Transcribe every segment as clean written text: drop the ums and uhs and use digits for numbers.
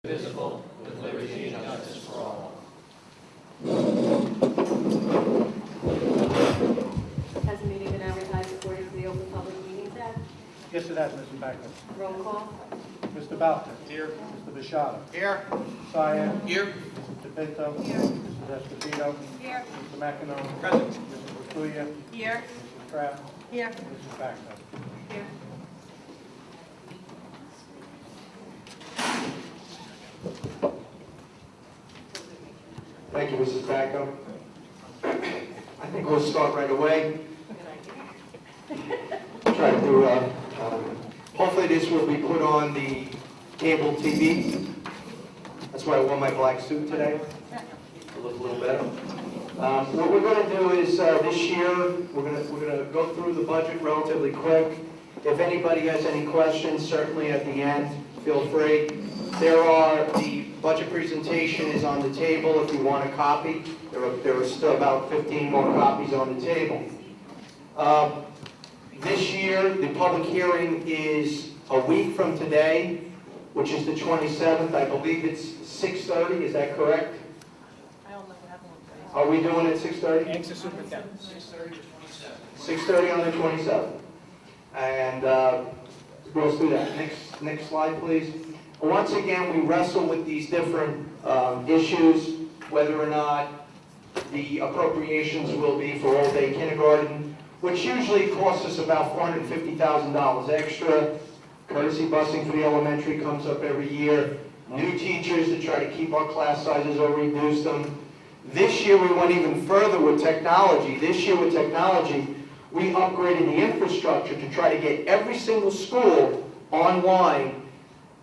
indivisible, with liberty and justice for all. Has the meeting been advertised according to the Open Public Meetings Act? Yes, it has, Mrs. Beckman. Roll call. Mr. Boucher. Here. Mr. Bishara. Here. Mr. Cyan. Here. Mrs. DePinto. Here. Mrs. Esposito. Here. Mr. McEnroe. Present. Mrs. Latuya. Here. Mrs. Kraft. Here. Mrs. Baxter. Here. Thank you, Mrs. Backo. I think we'll start right away. Try to do, hopefully this will be put on the cable TV. That's why I wore my black suit today. I look a little better. What we're going to do is this year, we're going to go through the budget relatively quick. If anybody has any questions, certainly at the end, feel free. The budget presentation is on the table if you want a copy. There are still about 15 more copies on the table. This year, the public hearing is a week from today, which is the 27th. I believe it's 6:30, is that correct? I don't know what happened. Are we doing it 6:30? Thanks to Superintendent. 6:30 to 27. 6:30 on the 27th. And we'll do that. Next slide, please. Once again, we wrestle with these different issues, whether or not the appropriations will be for all-day kindergarten, which usually costs us about $450,000 extra. Courtesy busing for the elementary comes up every year. New teachers to try to keep our class sizes or reduce them. This year we went even further with technology. This year with technology, we upgraded the infrastructure to try to get every single school online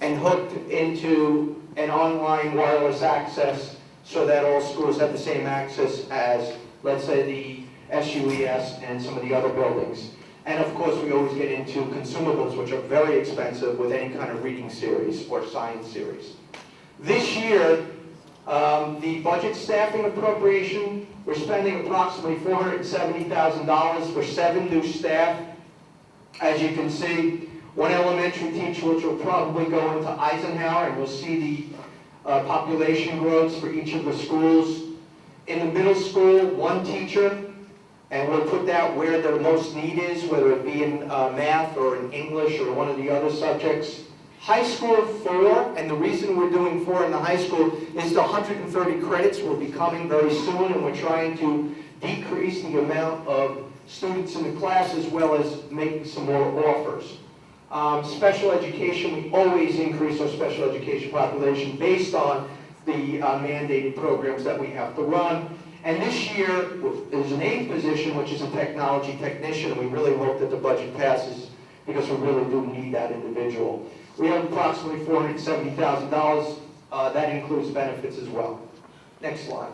and hooked into an online wireless access so that all schools have the same access as, let's say, the SUES and some of the other buildings. And of course, we always get into consumables, which are very expensive with any kind of reading series or science series. This year, the budget staffing appropriation, we're spending approximately $470,000 for 7 new staff. As you can see, one elementary teacher, which will probably go into Eisenhower, and you'll see the population growths for each of the schools. In the middle school, 1 teacher, and we'll put that where the most need is, whether it be in math or in English or one of the other subjects. High school, 4, and the reason we're doing 4 in the high school is the 130 credits will be coming very soon, and we're trying to decrease the amount of students in the class as well as make some more offers. Special education, we always increase our special education population based on the mandated programs that we have to run. And this year, there's an 8th position, which is a technology technician, and we really hope that the budget passes because we really do need that individual. We have approximately $470,000. That includes benefits as well. Next slide.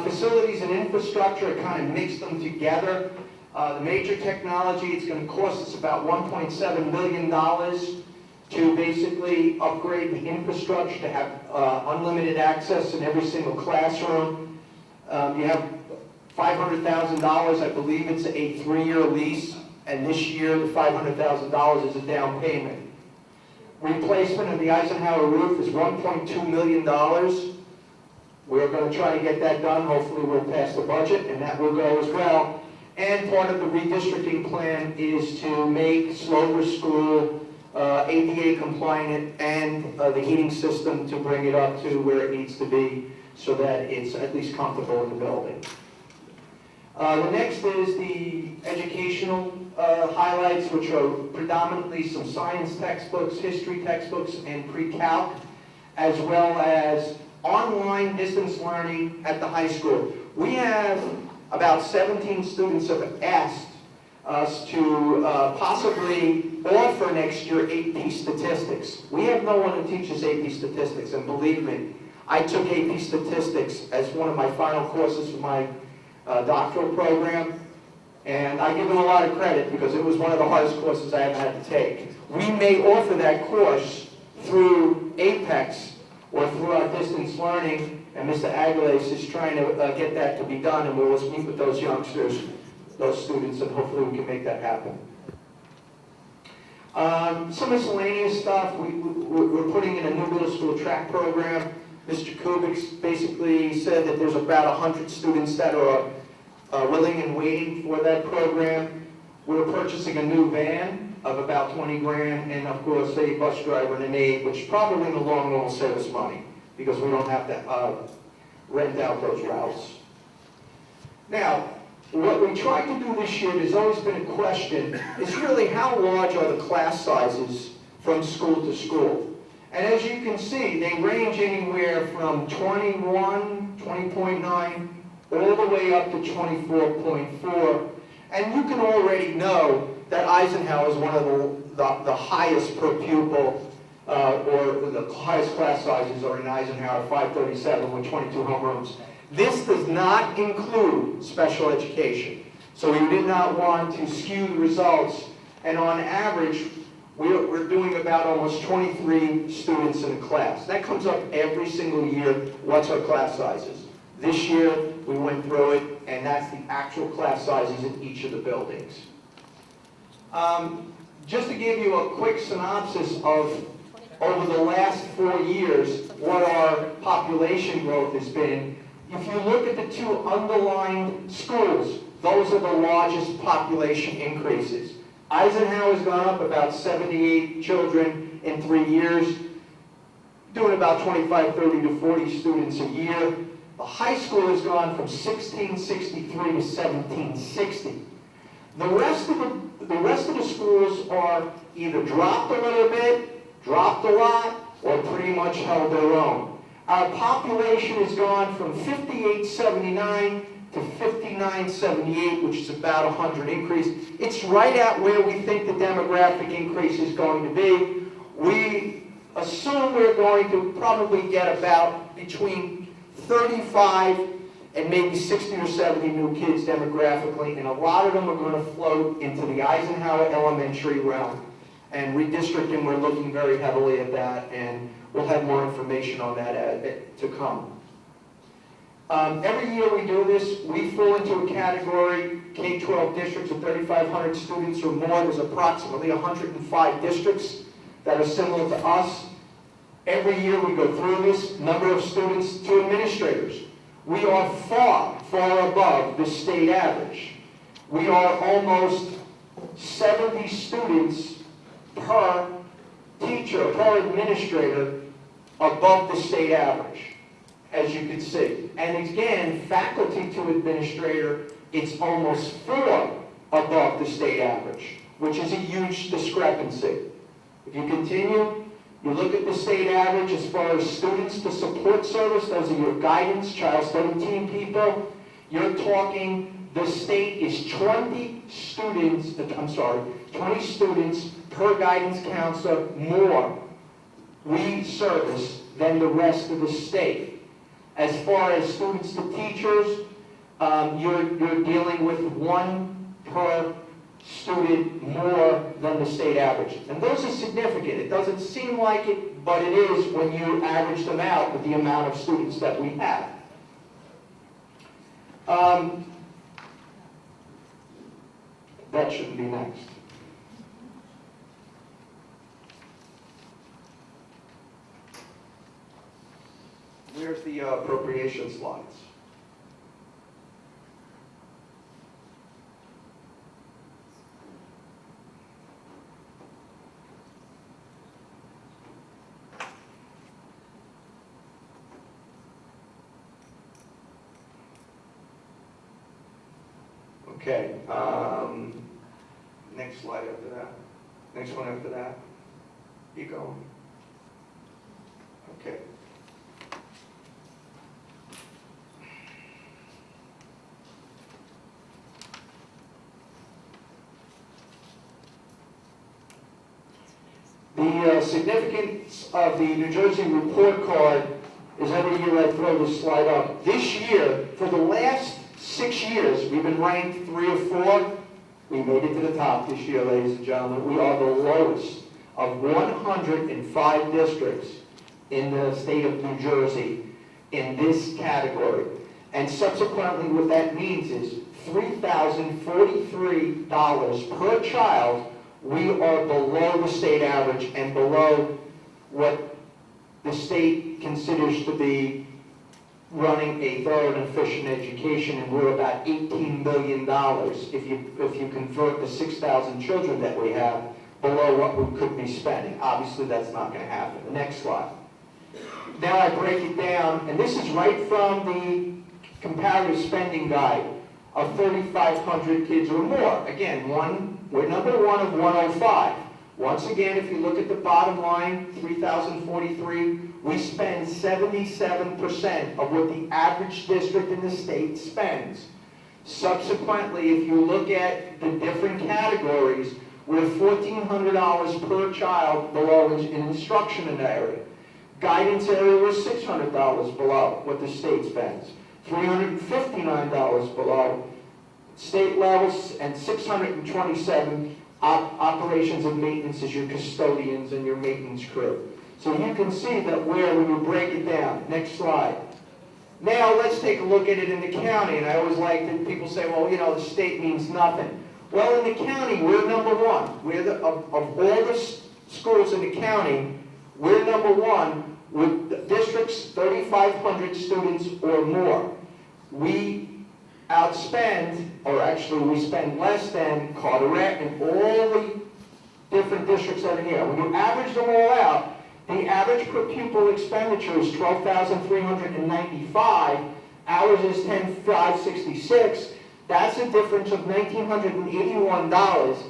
Facilities and infrastructure, I kind of mixed them together. The major technology, it's going to cost us about $1.7 million to basically upgrade the infrastructure to have unlimited access in every single classroom. You have $500,000, I believe it's a 3-year lease, and this year the $500,000 is a down payment. Replacement of the Eisenhower roof is $1.2 million. We're going to try to get that done. Hopefully we'll pass the budget, and that will go as well. And part of the redistricting plan is to make Slover School ADA compliant and the heating system to bring it up to where it needs to be so that it's at least comfortable in the building. The next is the educational highlights, which are predominantly some science textbooks, history textbooks, and pre-calc, as well as online distance learning at the high school. We have about 17 students have asked us to possibly offer next year AP Statistics. We have no one who teaches AP Statistics, and believe me, I took AP Statistics as one of my final courses for my doctoral program, and I give them a lot of credit because it was one of the hardest courses I ever had to take. We may offer that course through Apex or through our distance learning, and Mr. Aguilas is trying to get that to be done, and we'll meet with those youngsters, those students, and hopefully we can make that happen. Some miscellaneous stuff, we're putting in a new middle school track program. Mr. Kubik basically said that there's about 100 students that are willing and waiting for that program. We're purchasing a new van of about 20 grand, and of course a bus driver and an aide, which probably in the long run will save us money, because we don't have to rent out those routes. Now, what we tried to do this year, there's always been a question, is really how large are the class sizes from school to school? And as you can see, they range anywhere from 21, 20.9, all the way up to 24.4. And you can already know that Eisenhower is one of the highest per pupil, or the highest class sizes are in Eisenhower, 537 with 22 homerooms. This does not include special education. So we did not want to skew the results. And on average, we're doing about almost 23 students in a class. That comes up every single year. What's our class sizes? This year, we went through it, and that's the actual class sizes in each of the buildings. Just to give you a quick synopsis of, over the last 4 years, what our population growth has been. If you look at the two underlined schools, those are the largest population increases. Eisenhower's gone up about 78 children in 3 years, doing about 25, 30 to 40 students a year. The high school has gone from 1663 to 1760. The rest of the schools are either dropped a little bit, dropped a lot, or pretty much held their own. Our population has gone from 5879 to 5978, which is about 100 increase. It's right at where we think the demographic increase is going to be. We assume we're going to probably get about between 35 and maybe 60 or 70 new kids demographically, and a lot of them are going to float into the Eisenhower elementary realm. And redistricting, we're looking very heavily at that, and we'll have more information on that to come. Every year we do this, we fall into a category, K-12 districts of 3,500 students or more. There's approximately 105 districts that are similar to us. Every year we go through this, number of students to administrators. We are far, far above the state average. We are almost 70 students per teacher, per administrator, above the state average, as you can see. And again, faculty to administrator, it's almost 4 above the state average, which is a huge discrepancy. If you continue, you look at the state average as far as students to support service, those are your guidance, child study team people. You're talking, the state is 20 students per guidance counselor more we service than the rest of the state. As far as students to teachers, you're dealing with 1 per student more than the state average. And those are significant. It doesn't seem like it, but it is when you average them out with the amount of students that we have. That shouldn't be next. Where's the appropriation slides? Okay, next slide after that. Next one after that. Keep going. Okay. The significance of the New Jersey report card is every year I throw this slide up. This year, for the last 6 years, we've been ranked 3 or 4. We made it to the top this year, ladies and gentlemen. We are the lowest of 105 districts in the state of New Jersey in this category. And subsequently, what that means is $3,043 per child we are below the state average and below what the state considers to be running a thorough and efficient education, and we're about $18 million if you convert the 6,000 children that we have below what we could be spending. Obviously, that's not going to happen. The next slide. Now I break it down, and this is right from the comparative spending guide of 3,500 kids or more. Again, we're number one of 105. Once again, if you look at the bottom line, 3,043, we spend 77% of what the average district in the state spends. Subsequently, if you look at the different categories, we're $1,400 per child below in instruction in the area. Guidance area was $600 below what the state spends. $359 below state levels, and 627 operations and maintenance is your custodians and your maintenance crew. So you can see that where we would break it down. Next slide. Now let's take a look at it in the county, and I always like that people say, well, you know, the state means nothing. Well, in the county, we're number one. We're of all the schools in the county, we're number one with districts 3,500 students or more. We outspend, or actually we spend less than Carteret and all the different districts that are here. When you average them all out, the average per pupil expenditure is $12,395. Ours is $10,566. That's a difference of $1,981.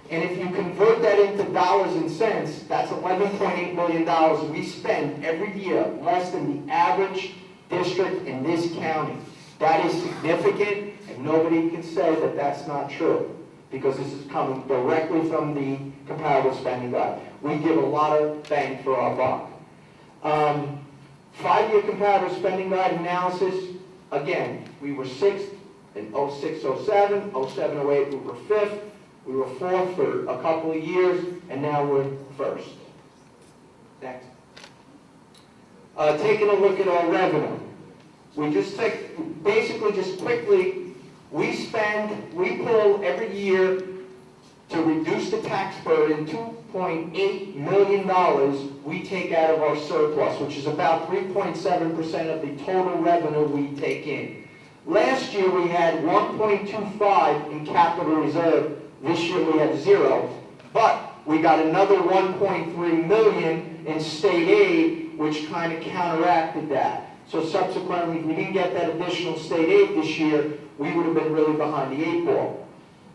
And if you convert that into dollars and cents, that's $11.8 million we spend every year, less than the average district in this county. That is significant, and nobody can say that that's not true, because this is coming directly from the comparative spending guide. We give a lot of bang for our buck. 5-year comparative spending guide analysis, again, we were 6th in 06, 07, 07, 08, we were 5th, we were 4th for a couple of years, and now we're 1st. Next. Taking a look at our revenue. We just basically just quickly, we pull every year to reduce the tax burden, $2.8 million we take out of our surplus, which is about 3.7% of the total revenue we take in. Last year we had 1.25 in capital reserve. This year we have 0, but we got another 1.3 million in state aid, which kind of counteracted that. So subsequently, if we didn't get that additional state aid this year, we would have been really behind the 8 ball.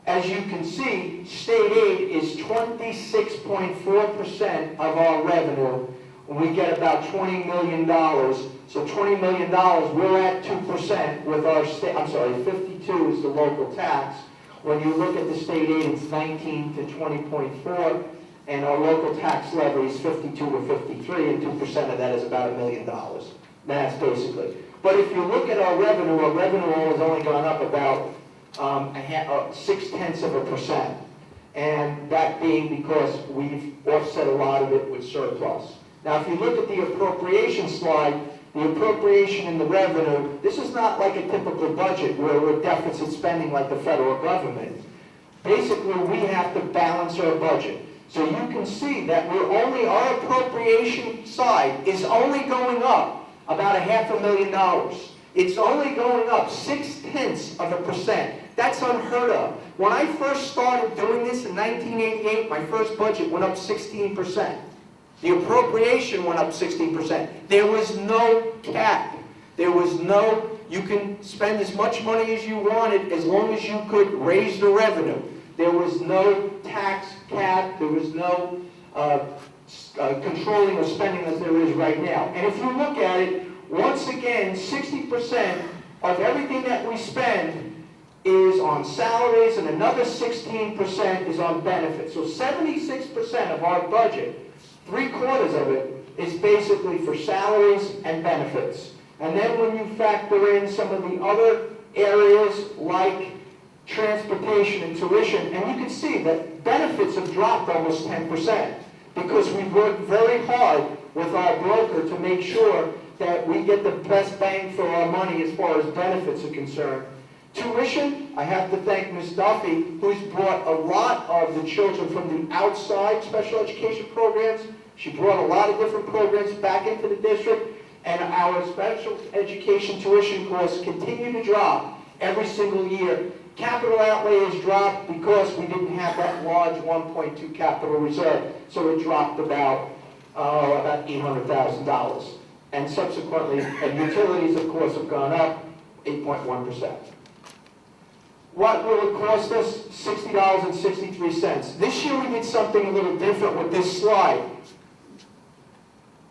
As you can see, state aid is 26.4% of our revenue, and we get about $20 million. So $20 million, we're at 2% with our state, 52 is the local tax. When you look at the state aid, it's 19 to 20.4, and our local tax levy is 52 to 53, and 2% of that is about $1 million. That's basically. But if you look at our revenue has only gone up about 0.6%, and that being because we've offset a lot of it with surplus. Now, if you look at the appropriation slide, the appropriation in the revenue, this is not like a typical budget where we're deficit spending like the federal government. Basically, we have to balance our budget. So you can see that our appropriation side is only going up about $500,000. It's only going up 0.6%. That's unheard of. When I first started doing this in 1988, my first budget went up 16%. The appropriation went up 16%. There was no cap. There was no, you can spend as much money as you wanted as long as you could raise the revenue. There was no tax cap. There was no controlling of spending as there is right now. And if you look at it, once again, 60% of everything that we spend is on salaries, and another 16% is on benefits. So 76% of our budget, 3/4 of it, is basically for salaries and benefits. And then when you factor in some of the other areas like transportation and tuition, and you can see that benefits have dropped almost 10%, because we've worked very hard with our broker to make sure that we get the best bang for our money as far as benefits are concerned. Tuition, I have to thank Ms. Duffy, who's brought a lot of the children from the outside special education programs. She brought a lot of different programs back into the district, and our special education tuition costs continue to drop every single year. Capital outlay has dropped because we didn't have that large 1.2 capital reserve, so it dropped about $800,000. And subsequently, and utilities, of course, have gone up 8.1%. What will it cost us? $60.63. This year we did something a little different with this slide.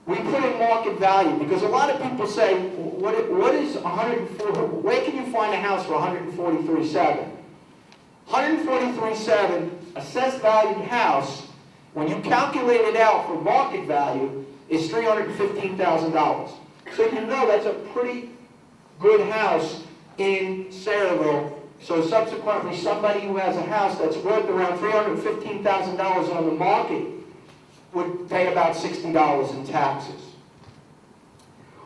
We put in market value, because a lot of people say, what is 104, where can you find a house for 143.7? 143.7, assessed valued house, when you calculate it out for market value, is $315,000. So you know that's a pretty good house in Sayreville. So subsequently, somebody who has a house that's worth around $315,000 on the market would pay about $60 in taxes.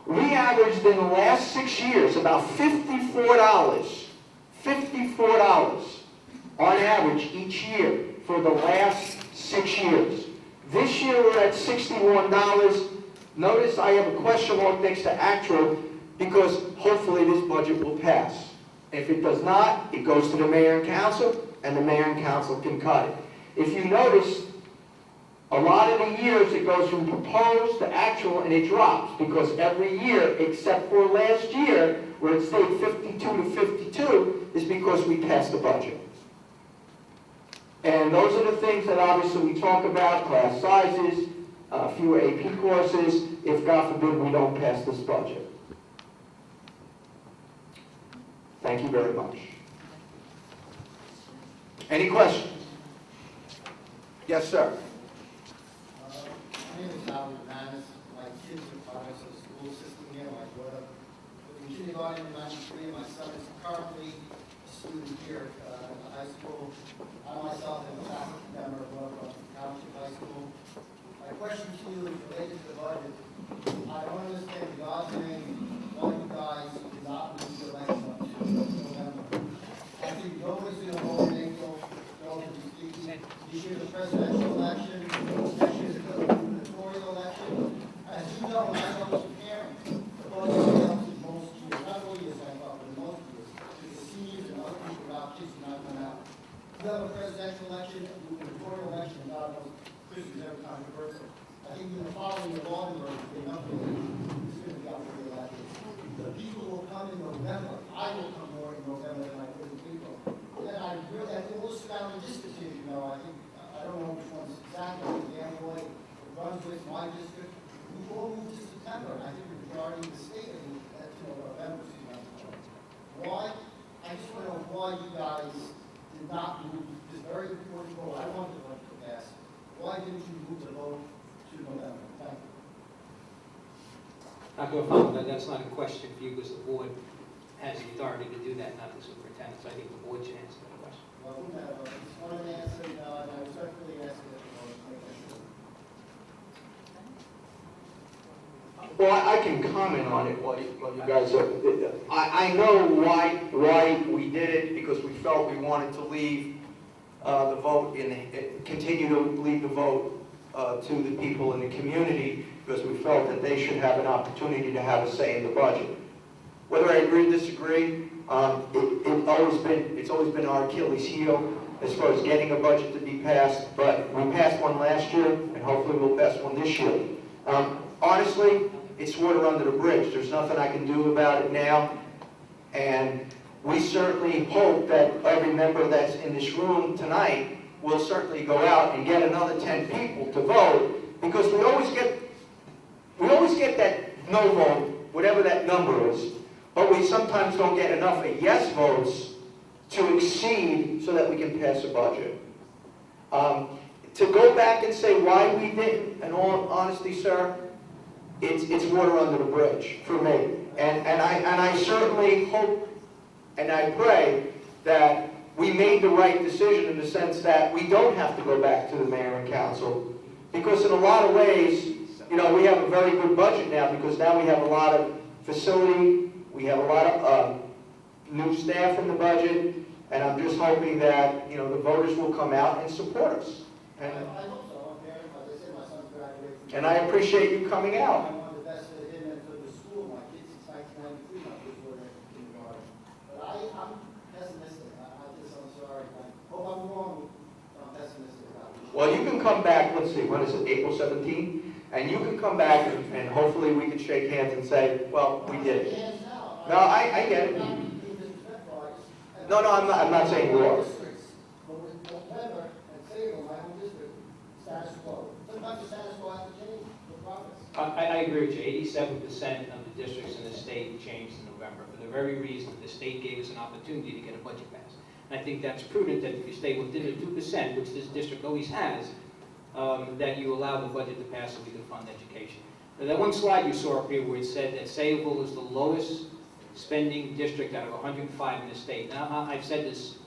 We averaged in the last 6 years about $54 on average each year for the last 6 years. This year we're at $61. Notice I have a question mark next to actual, because hopefully this budget will pass. If it does not, it goes to the mayor and council, and the mayor and council can cut it. If you notice, a lot of the years it goes from proposed to actual, and it drops, because every year, except for last year, where it stayed 52 to 52, is because we passed the budget. And those are the things that obviously we talk about: class sizes, fewer AP courses, if God forbid we don't pass this budget. Thank you very much. Any questions? Yes, sir. My name is Howard Manis. My kids are part of the school system here. My daughter was in kindergarten in '93. My son is currently a student here at the high school. I myself am a faculty member of North Township High School. My question to you is related to the budget. I don't understand in God's name why you guys did not move the election up to November. I think nobody's going to vote in April, relatively speaking. This year's a presidential election, next year's a gubernatorial election. As you know, when I was a parent, the budget fails in most years, not all years I thought, but in most years, because the seniors and other people without kids do not come out. You have a presidential election, a gubernatorial election, and God knows, Christmas is every controversial. I think in the following the law and order, they know it's going to be up for the election. The people will come in November. I will come more in November than I would in April. And I really, I think we'll surround the districts here, you know. I think, I don't know which one's exactly, the Amboy, Brunswick, my district. We all moved to September. I think the majority of the state moved to November. Why? I just want to know why you guys did not move this very important vote. I wanted the vote to pass. Why didn't you move the vote to November? Thank you. Dr. O'Connell, that's not a question for you, because the board has the authority to do that, not the superintendent. So I think the board should answer that question. Well, who knows? I just wanted an answer, and I was certainly asking it. Well, I can comment on it while you guys are. I know why we did it, because we felt we wanted to leave the vote continue to leave the vote to the people in the community, because we felt that they should have an opportunity to have a say in the budget. Whether I agree or disagree, it's always been our Achilles heel as far as getting a budget to be passed, but we passed one last year, and hopefully we'll pass one this year. Honestly, it's water under the bridge. There's nothing I can do about it now, and we certainly hope that every member that's in this room tonight will certainly go out and get another 10 people to vote, because we always get that no vote, whatever that number is, but we sometimes don't get enough of yes votes to exceed so that we can pass a budget. To go back and say why we didn't, in all honesty, sir, it's water under the bridge for me. And I certainly hope and I pray that we made the right decision in the sense that we don't have to go back to the mayor and council, because in a lot of ways, you know, we have a very good budget now, because now we have a lot of facility, we have a lot of new staff in the budget, and I'm just hoping that, you know, the voters will come out and support us. I And, hope so, I'm very, as I said, my son's graduating. and I appreciate you coming I out. want the best for him and for the school, my kids, since 1993, my kids were in kindergarten. But I'm pessimistic, I'm sorry, I hope I'm wrong, but I'm pessimistic about it. Well, you can come back, let's see, when is it, April 17th? And you can come back and hopefully we can shake hands and say, well, we did it. Hands now. No, I get it. I'm not being disrespectful, I just- No, I'm not saying you are. Districts, but with Weber and Salem, my home district, status quo. Sometimes the status quo has to change for progress. I agree with you. 87% of the districts in the state changed in November for the very reason the state gave us an opportunity to get a budget passed. And I think that's prudent that if you stay within the 2%, which this district always has, that you allow the budget to pass so we can fund education. Now, that one slide you saw up here where it said that Sayreville is the lowest spending district out of 105 in the state. Now, I've said this,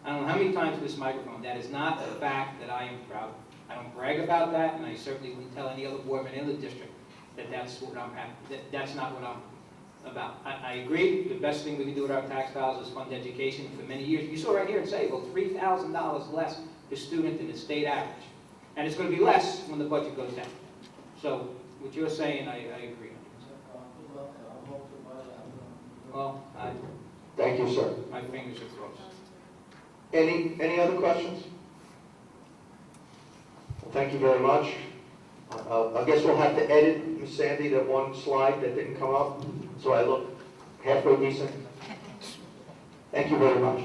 I don't know how many times in this microphone, that is not a fact that I am proud of. I don't brag about that, and I certainly wouldn't tell any other board member in the district that that's what I'm happy, that's not what I'm about. I agree, the best thing we can do with our tax dollars is fund education. For many years, you saw right here in Sayreville, $3,000 less per student than the state average. And it's going to be less when the budget goes down. So, what you're saying, I agree. Good luck, and I hope to buy that. Well, Thank you, sir. my fingers are crossed. Any other questions? Well, thank you very much. I guess we'll have to edit, Ms. Sandy, that one slide that didn't come up, so I look halfway decent. Thank you very much.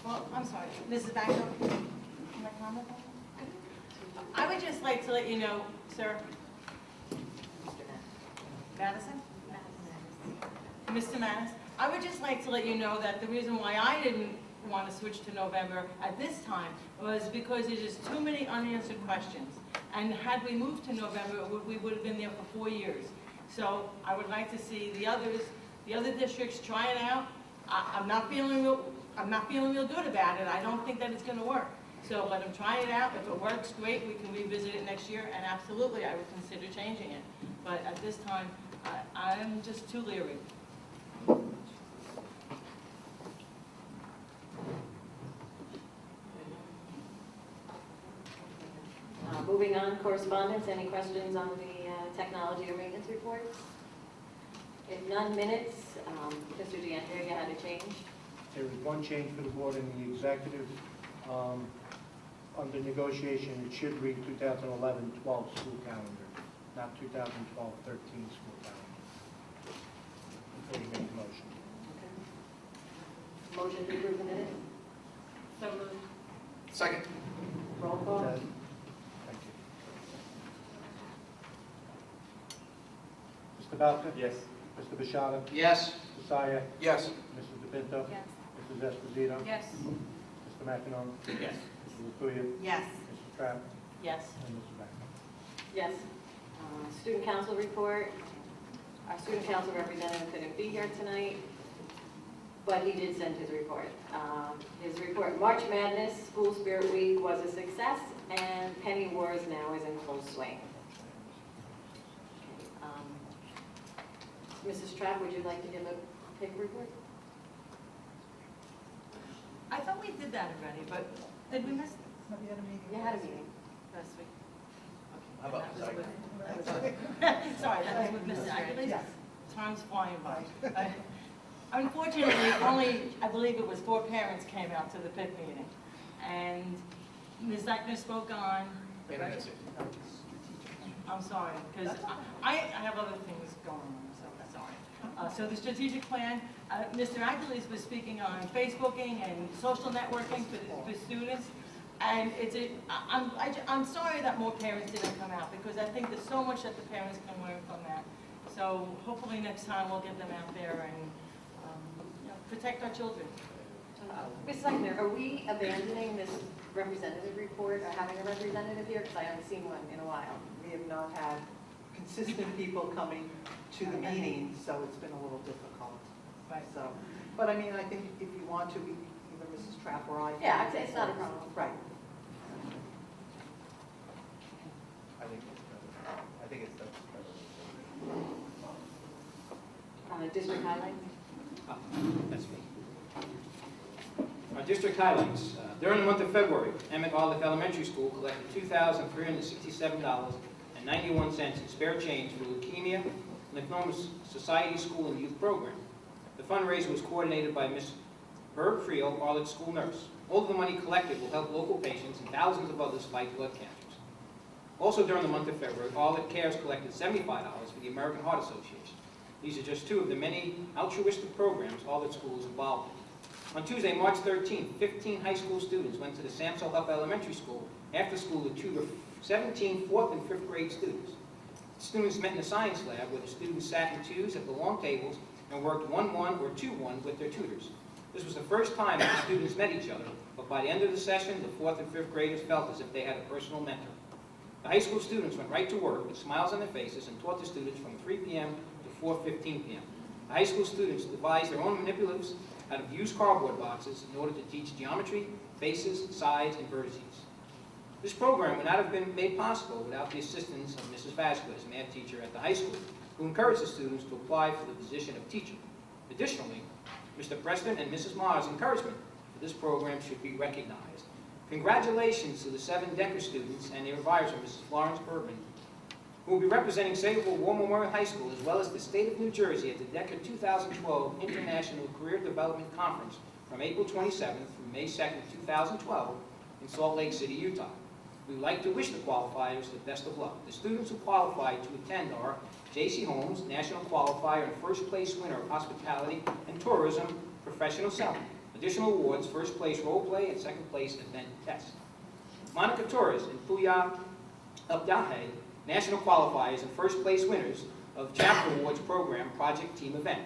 Well, I'm sorry, Mrs. Bagnall, can I comment? I would just like to let you know, sir, Madison? Mr. Manis, I would just like to let you know that the reason why I didn't want to switch to November at this time was because there's just too many unanswered questions. And had we moved to November, we would have been there for 4 years. So I would like to see the other districts try it out. I'm not feeling real good about it. I don't think that it's going to work. So let them try it out. If it works, great. We can revisit it next year, and absolutely, I would consider changing it. But at this time, I'm just too leery. Moving on, correspondence, any questions on the technology or maintenance reports? If none, minutes, Mr. DeAndrea, you had a change? There is one change for the board in the executive. Under negotiation, it should read 2011-12 school calendar, not 2012-13 school calendar. Before you make the motion. Okay. Motion to approve the minutes? So moved. Second. Roll call? Thank you. Mr. Balka? Yes. Mr. Bishada? Yes. Mr. Saya? Yes. Mrs. DePinto? Yes. Mrs. Esposito? Yes. Mr. McEnon? Yes. Mrs. Latoya? Yes. Mrs. Trapp? Yes. And Mr. Bagnall. Yes. Student council report. Our student council representative couldn't be here tonight, but he did send his report. His report, March Madness School Spirit Week was a success, and Penny Wars now is in full swing. Mrs. Trapp, would you like to give a quick report? I thought we did that already, but did we miss it? You had a meeting. Last week. How about That was with- Sorry, that was with Mrs. Aguilar. Time's flying by. Unfortunately, only, I believe it was 4 parents came out to the PIC meeting. And Ms. Zechner spoke on, Wait a minute. I'm sorry, because I have other things going on, so that's all right. So the strategic plan, Mr. Aguilar was speaking on Facebooking and social networking for students. And I'm sorry that more parents didn't come out, because I think there's so much that the parents can learn from that. So hopefully next time we'll get them out there and protect our children. Mrs. Eichner, are we abandoning this representative report, or having a representative here? Because I haven't seen one in a while. We have not had consistent people coming to the meeting, so it's been a little difficult. Right. So, but I mean, I think if you want to, either Mrs. Trapp or I. Yeah, it's not a problem. Right. I think District highlights? Oh, that's me. Our district highlights. During the month of February, Emmett Olive Elementary School collected $2,367.91 in spare change for leukemia lymphoma society school and youth program. The fundraiser was coordinated by Ms. Herb Creel, Arlott School nurse. All of the money collected will help local patients and thousands of others fight blood cancers. Also during the month of February, Arlott Cares collected $75 for the American Heart Association. These are just two of the many altruistic programs Arlott School is involved in. On Tuesday, March 13th, 15 high school students went to the Samsel Up Elementary School after school to tutor 17 4th and 5th grade students. The students met in the science lab where the students sat in twos at the long tables and worked 1-1 or 2-1 with their tutors. This was the first time that the students met each other, but by the end of the session, the 4th and 5th graders felt as if they had a personal mentor. The high school students went right to work with smiles on their faces and taught the students from 3 p.m. to 4:15 p.m. The high school students devised their own manipulatives out of used cardboard boxes in order to teach geometry, bases, sides, and vertices. This program would not have been made possible without the assistance of Mrs. Vasquez, math teacher at the high school, who encouraged the students to apply for the position of teacher. Additionally, Mr. Preston and Mrs. Mars' encouragement for this program should be recognized. Congratulations to the 7 Decker students and their advisor, Mrs. Florence Urban, who will be representing Sayreville War Memorial High School as well as the state of New Jersey at the Decker 2012 International Career Development Conference from April 27th through May 2nd, 2012 in Salt Lake City, Utah. We would like to wish the qualifiers the best of luck. The students who qualified to attend are J.C. Holmes, national qualifier and first place winner of hospitality and tourism professional selling. Additional awards, first place role play and second place event test. Monica Torres and Puya Abdahe, national qualifiers and first place winners of Chapter Awards program project team event.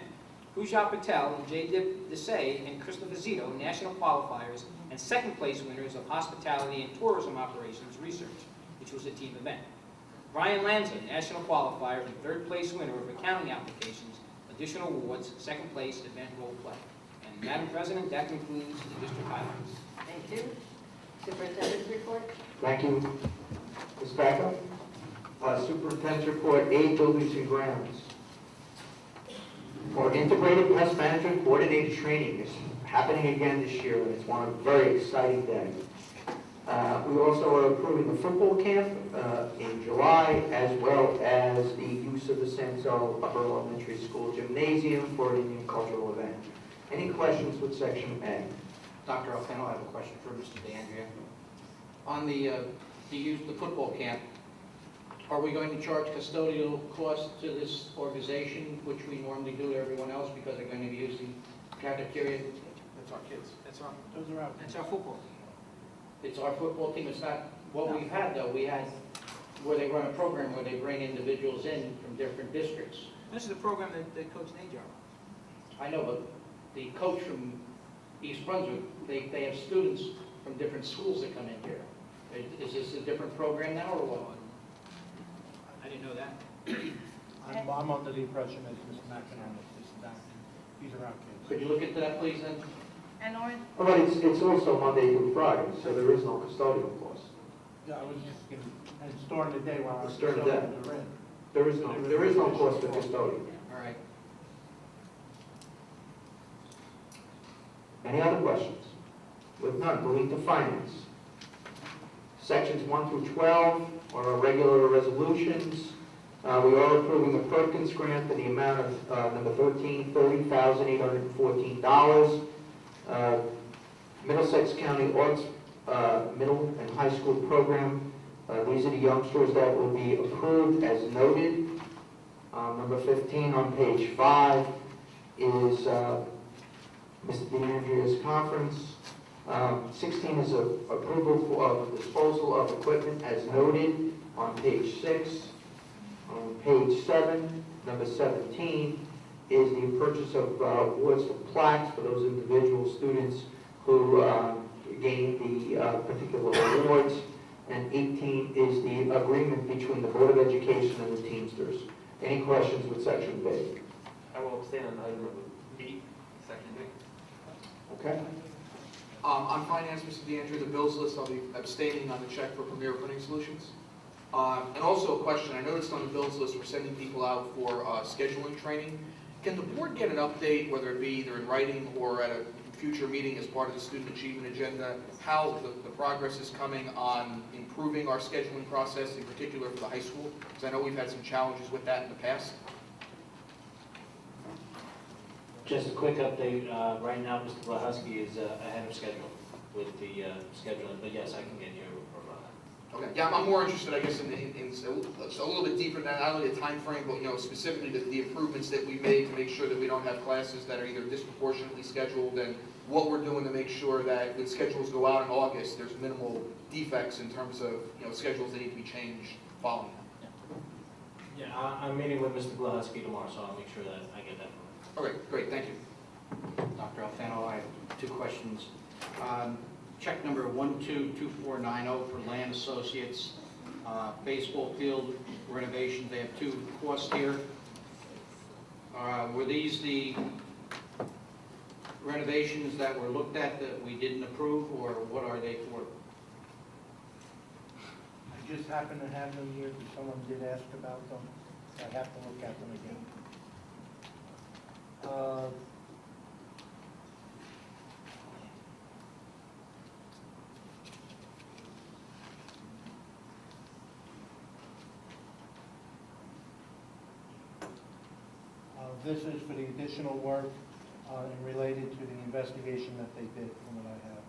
Pooja Patel and Jaydeep Desai and Christopher Zito, national qualifiers and second place winners of hospitality and tourism operations research, which was a team event. Brian Lanza, national qualifier and third place winner of accounting applications, additional awards, second place event role play. And Madam President, that concludes the district highlights. Thank you. Superintendent's report? Thank you. Ms. Becker? Superintendent's report, A, buildings and grounds. Our integrated pest management coordinated training is happening again this year, and it's a very exciting day. We also are approving the football camp in July, as well as the use of the Samsel Upper Elementary School gymnasium for an Indian cultural event. Any questions with section A? Dr. Alfano, I have a question for Mr. DeAndrea. On the football camp, are we going to charge custodial costs to this organization, which we normally do to everyone else because they're going to be using cafeteria? That's our kids. Those are out. That's our football. It's our football team. It's not what we've had, though. We had where they run a program where they bring individuals in from different districts. This is the program that Coach Najar. I know, but the coach from East Brunswick, they have students from different schools that come in here. Is this a different program now, or what? I didn't know that. I'm under the impression that Mr. McEnroe is that. These are our kids. Could you look into that, please, then? And Lauren, But it's also Monday through Friday, so there is no custodial cost. Yeah, I was just gonna, and it's during the day while our It's during the day. custodians are in. There is no cost for custodian. All right. Any other questions? With none, moving to finance. Sections 1 through 12 are our regular resolutions. We are approving the Perkins grant in the amount of number 13, $30,814. Middlesex County Arts Middle and High School Program. These are the youngsters that will be approved as noted. Number 15 on page 5 is Mr. DeAndrea's conference. 16 is approval of disposal of equipment as noted on page 6. On page 7, number 17, is the purchase of awards for plaques for those individual students who gained the particular awards. And 18 is the agreement between the Board of Education and the Teamsters. Any questions with section B? I will abstain on item number B, section B. Okay. On finance, Mr. DeAndrea, the bills list, I'll be abstaining on the check for Premier Printing Solutions. And also a question, I noticed on the bills list, we're sending people out for scheduling training, Can the board get an update, whether it be either in writing or at a future meeting as part of the student achievement agenda, how the progress is coming on improving our scheduling process, in particular for the high school? Because I know we've had some challenges with that in the past. Just a quick update, right now, Mr. Blahowski is ahead of schedule with the scheduling, but yes, I can get you Okay, yeah, I'm more interested, I guess, in a little bit deeper than not only the time frame, but, specifically the improvements that we made to make sure that we don't have classes that are either disproportionately scheduled, and what we're doing to make sure that when schedules go out in August, there's minimal defects in terms of, schedules that need to be changed following that. Yeah, I'm meeting with Mr. Blahowski tomorrow, so I'll make sure that I get that from him. Okay, great, thank you. Dr. Alfano, I have 2 questions. Check number 122490 for Land Associates, baseball field renovation. They have 2 costs here. Were these the renovations that were looked at that we didn't approve, or what are they for? I just happen to have them here because someone did ask about them. I have to look at them again. This is for the additional work and related to the investigation that they did, from what I have.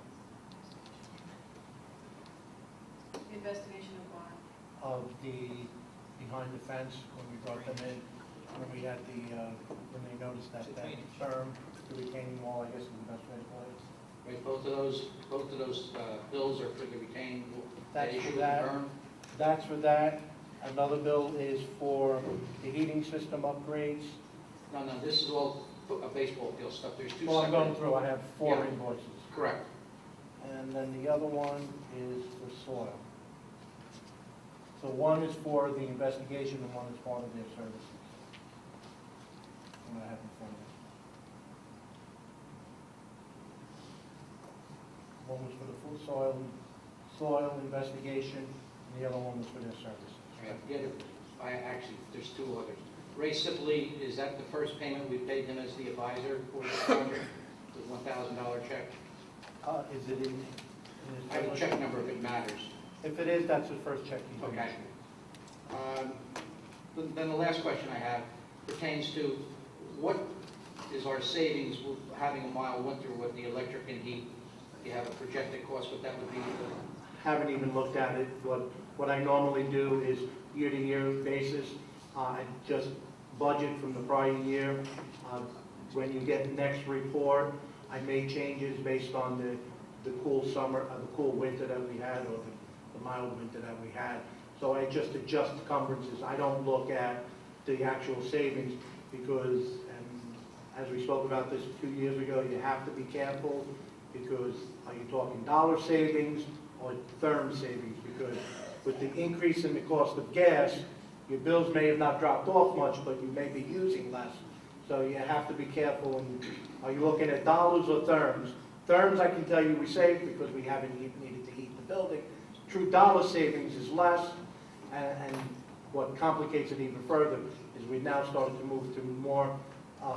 Investigation of what? Of the, behind the fence, when we brought them in, when we had the, when they noticed that term, the retaining wall, I guess is the best way to put it. Right, both of those bills are for the retaining, That's issue for with the that. berm? That's for that. Another bill is for the heating system upgrades. No, this is all baseball field stuff. There's 2 Well, I'm going separate. through, I have 4 Yeah. invoices. Correct. And then the other one is for soil. So one is for the investigation and one is part of their services. What I have in front of me. One was for the full soil investigation, and the other one was for their services. There's 2 others. Ray Sipley, is that the first payment we paid him as the advisor for the project, the $1,000 check? Is it in his I have a check number if it matters. If it is, that's the first check he's going to Okay. Then the last question I have pertains to what is our savings with having a mild winter with the electric and heat? You have a projected cost, what that would be? Haven't even looked at it. What I normally do is year-to-year basis. I just budget from the prior year. When you get the next report, I make changes based on the cool summer, the cool winter that we had, or the mild winter that we had. So I just adjust encumbrances. I don't look at the actual savings because, and as we spoke about this 2 years ago, you have to be careful because are you talking dollar savings or therm savings? Because with the increase in the cost of gas, your bills may have not dropped off much, but you may be using less. So you have to be careful. And are you looking at dollars or therms? Therms, I can tell you we saved because we haven't needed to heat the building. True dollar savings is less, and what complicates it even further is we've now started to move to more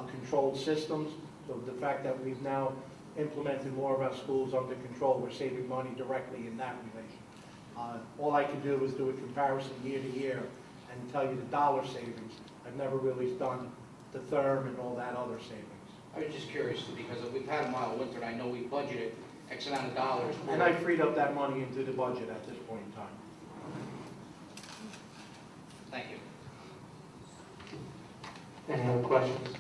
controlled systems. So the fact that we've now implemented more of our schools under control, we're saving money directly in that relation. All I can do is do a comparison year to year and tell you the dollar savings. I've never really done the therm and all that other savings. I was just curious because we've had a mild winter and I know we budgeted X amount of dollars. And I freed up that money into the budget at this point in time. Thank you. Any other questions?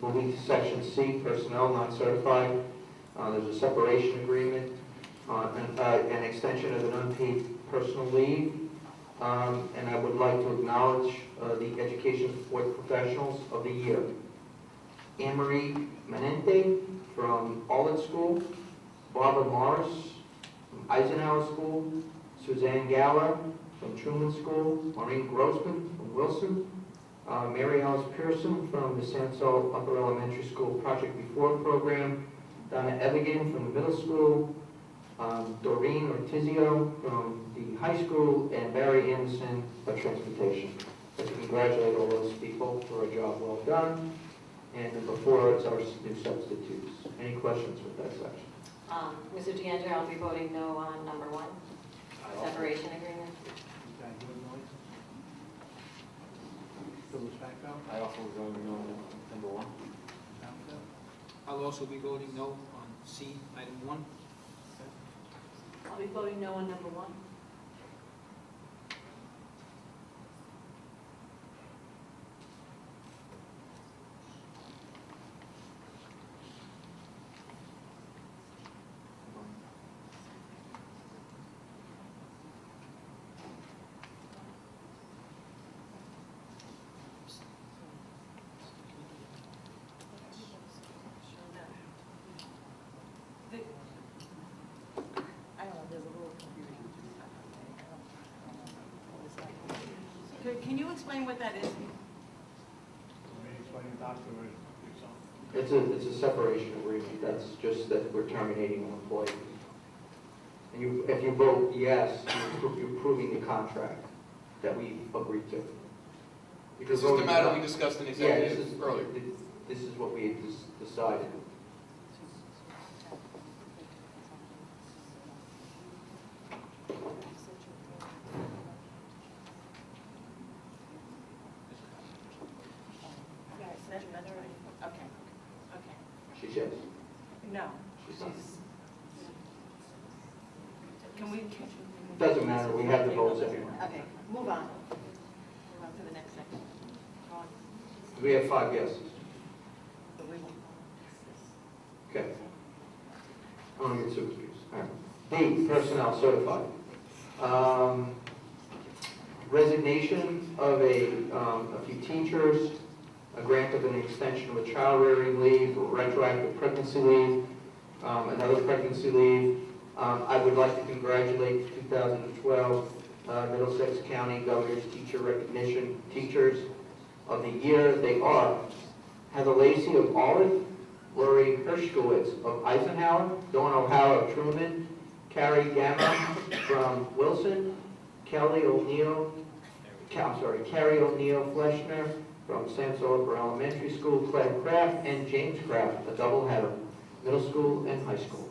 Moving to section C, personnel not certified. There's a separation agreement, an extension of an unpaid personal leave. And I would like to acknowledge the education support professionals of the year. Anne-Marie Menente from Olive School, Barbara Morris from Eisenhower School, Suzanne Gower from Truman School, Maureen Grossman from Wilson, Mary Alice Pearson from the Sansol Upper Elementary School Project Before program, Donna Evigan from the middle school, Doreen Ortizio from the high school, and Barry Anderson of transportation. I'd like to congratulate all those people for a job well done. And number 4 is our new substitutes. Any questions with that section? Mr. DeAndrea, I'll be voting no on number 1, separation agreement. Okay, good noise. Phyllis Baco? I also was going no number 1. Sound good? I'll also be voting no on C, item 1. I'll be voting no on number 1. I don't know, there's a little confusion. Can you explain what that is? Let me explain it, Doctor, or yourself. It's a separation agreement. That's just that we're terminating an employee. And if you vote yes, you're approving the contract that we agreed to. If This is you're the voting matter no- we discussed in Yeah, executive earlier. This is what we had decided. Okay, okay. She's yes. No. She's not. Can we? Doesn't matter, we have the votes anyway. Okay, move on. Move on to the next section. Go on. We have 5 yeses. But we won't. Okay. I'm going to get super excused. All right. D, personnel certified. Resignation of a few teachers, a grant of an extension of a child rearing leave, retroactive pregnancy leave, another pregnancy leave. I would like to congratulate the 2012 Middlesex County Governor's Teacher Recognition Teachers of the Year. They are Heather Lacey of Olive, Lori Hershkowitz of Eisenhower, Dawn O'Hara of Truman, Carrie Gamma from Wilson, Carrie O'Neill Fleshner from San Soliver Elementary School, Claire Kraft, and James Kraft, a doubleheader, middle school and high school.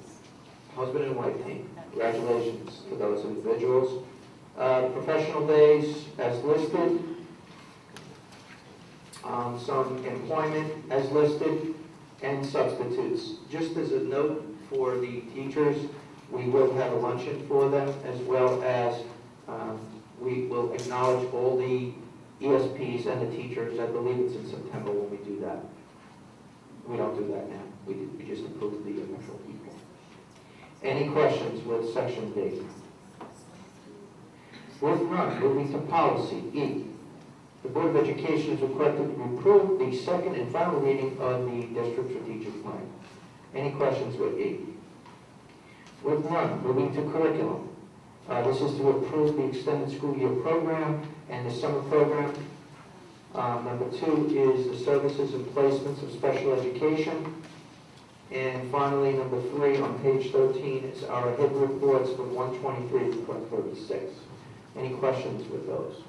Husband and wife team. Congratulations to those individuals. Professional days as listed. Some employment as listed, and substitutes. Just as a note for the teachers, we will have a luncheon for them, as well as we will acknowledge all the ESPs and the teachers. I believe it's in September when we do that. We don't do that now. We just approve the official people. Any questions with section D? With none, moving to policy E. The Board of Education is requested to approve the second and final reading of the district strategic plan. Any questions with E? With none, moving to curriculum. This is to approve the extended school year program and the summer program. Number 2 is the services and placements of special education. And finally, number 3 on page 13 is our HIB reports from 123 to 136. Any questions with those?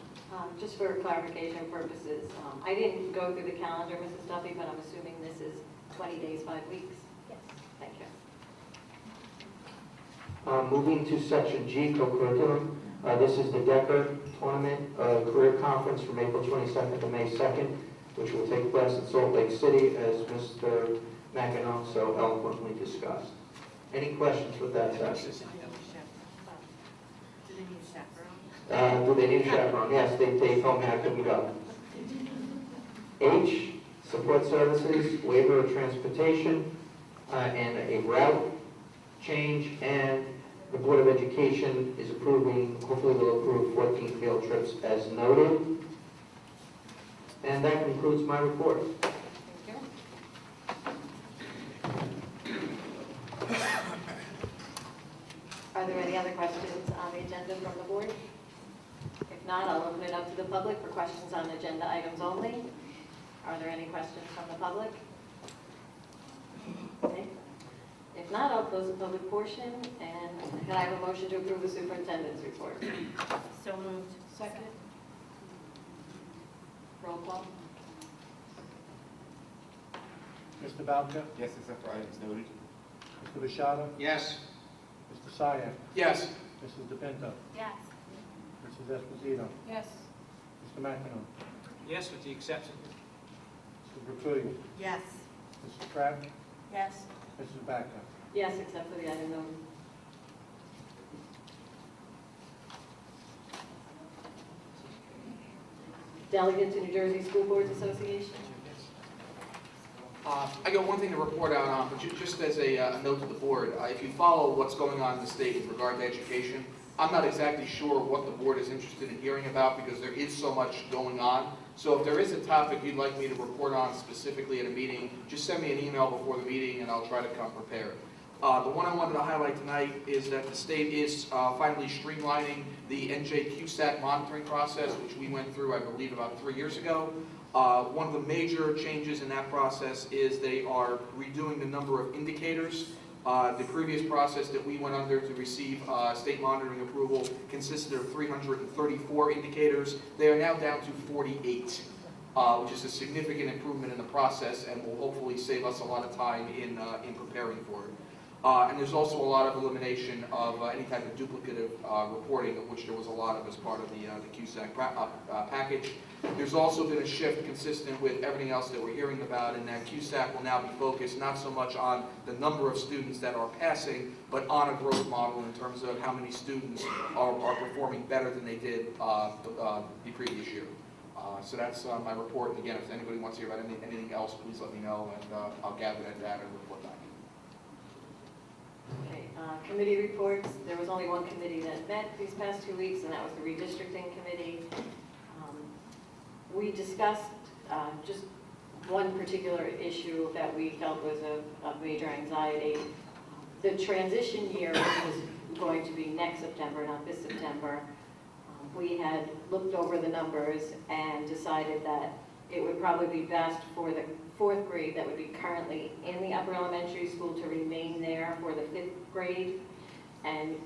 Just for clarification purposes, I didn't go through the calendar, Mrs. Duffy, but I'm assuming this is 20 days, 5 weeks? Yes. Thank you. Moving to section G, co-curriculum. This is the Decker Tournament Career Conference from April 22nd to May 2nd, which will take place in Salt Lake City, as Mr. McEnroe so eloquently discussed. Any questions with that section? Do they need a chaperone? Yes, they told me I couldn't go. H, support services, waiver of transportation, and a route change, and the Board of Education is approving, hopefully will approve 14 field trips as noted. And that concludes my report. Thank you. Are there any other questions on the agenda from the board? If not, I'll open it up to the public for questions on agenda items only. Are there any questions from the public? Okay. If not, I'll close the public portion, and can I have a motion to approve the superintendent's report? So moved. Second. Roll call. Mr. Bowker? Yes, except for items noted. Mr. Bishada? Yes. Mr. Syak? Yes. Mrs. DePinto? Yes. Mrs. Esposito? Yes. Mr. McEnroe? Yes, with the exception. Mrs. Gregorian? Yes. Mrs. Kraft? Yes. Mrs. Backer? Yes, except for the item noted. Delegate to New Jersey School Boards Association. I got one thing to report out on, but just as a note to the board, if you follow what's going on in the state with regard to education, I'm not exactly sure what the board is interested in hearing about because there is so much going on. So if there is a topic you'd like me to report on specifically at a meeting, just send me an email before the meeting and I'll try to come prepared. The one I wanted to highlight tonight is that the state is finally streamlining the NJQSAT monitoring process, which we went through, I believe, about 3 years ago. One of the major changes in that process is they are redoing the number of indicators. The previous process that we went under to receive state monitoring approval consisted of 334 indicators. They are now down to 48, which is a significant improvement in the process and will hopefully save us a lot of time in preparing for it. And there's also a lot of elimination of any type of duplicative reporting, of which there was a lot of as part of the QSAC package. There's also been a shift consistent with everything else that we're hearing about, and that QSAC will now be focused not so much on the number of students that are passing, but on a growth model in terms of how many students are performing better than they did the previous year. So that's my report. And again, if anybody wants to hear about anything else, please let me know, and I'll gather that data and report back. Okay, committee reports. There was only one committee that met these past 2 weeks, and that was the redistricting committee. We discussed just one particular issue that we felt was of major anxiety. The transition year, which was going to be next September, not this September, we had looked over the numbers and decided that it would probably be best for the 4th grade that would be currently in the upper elementary school to remain there for the 5th grade. And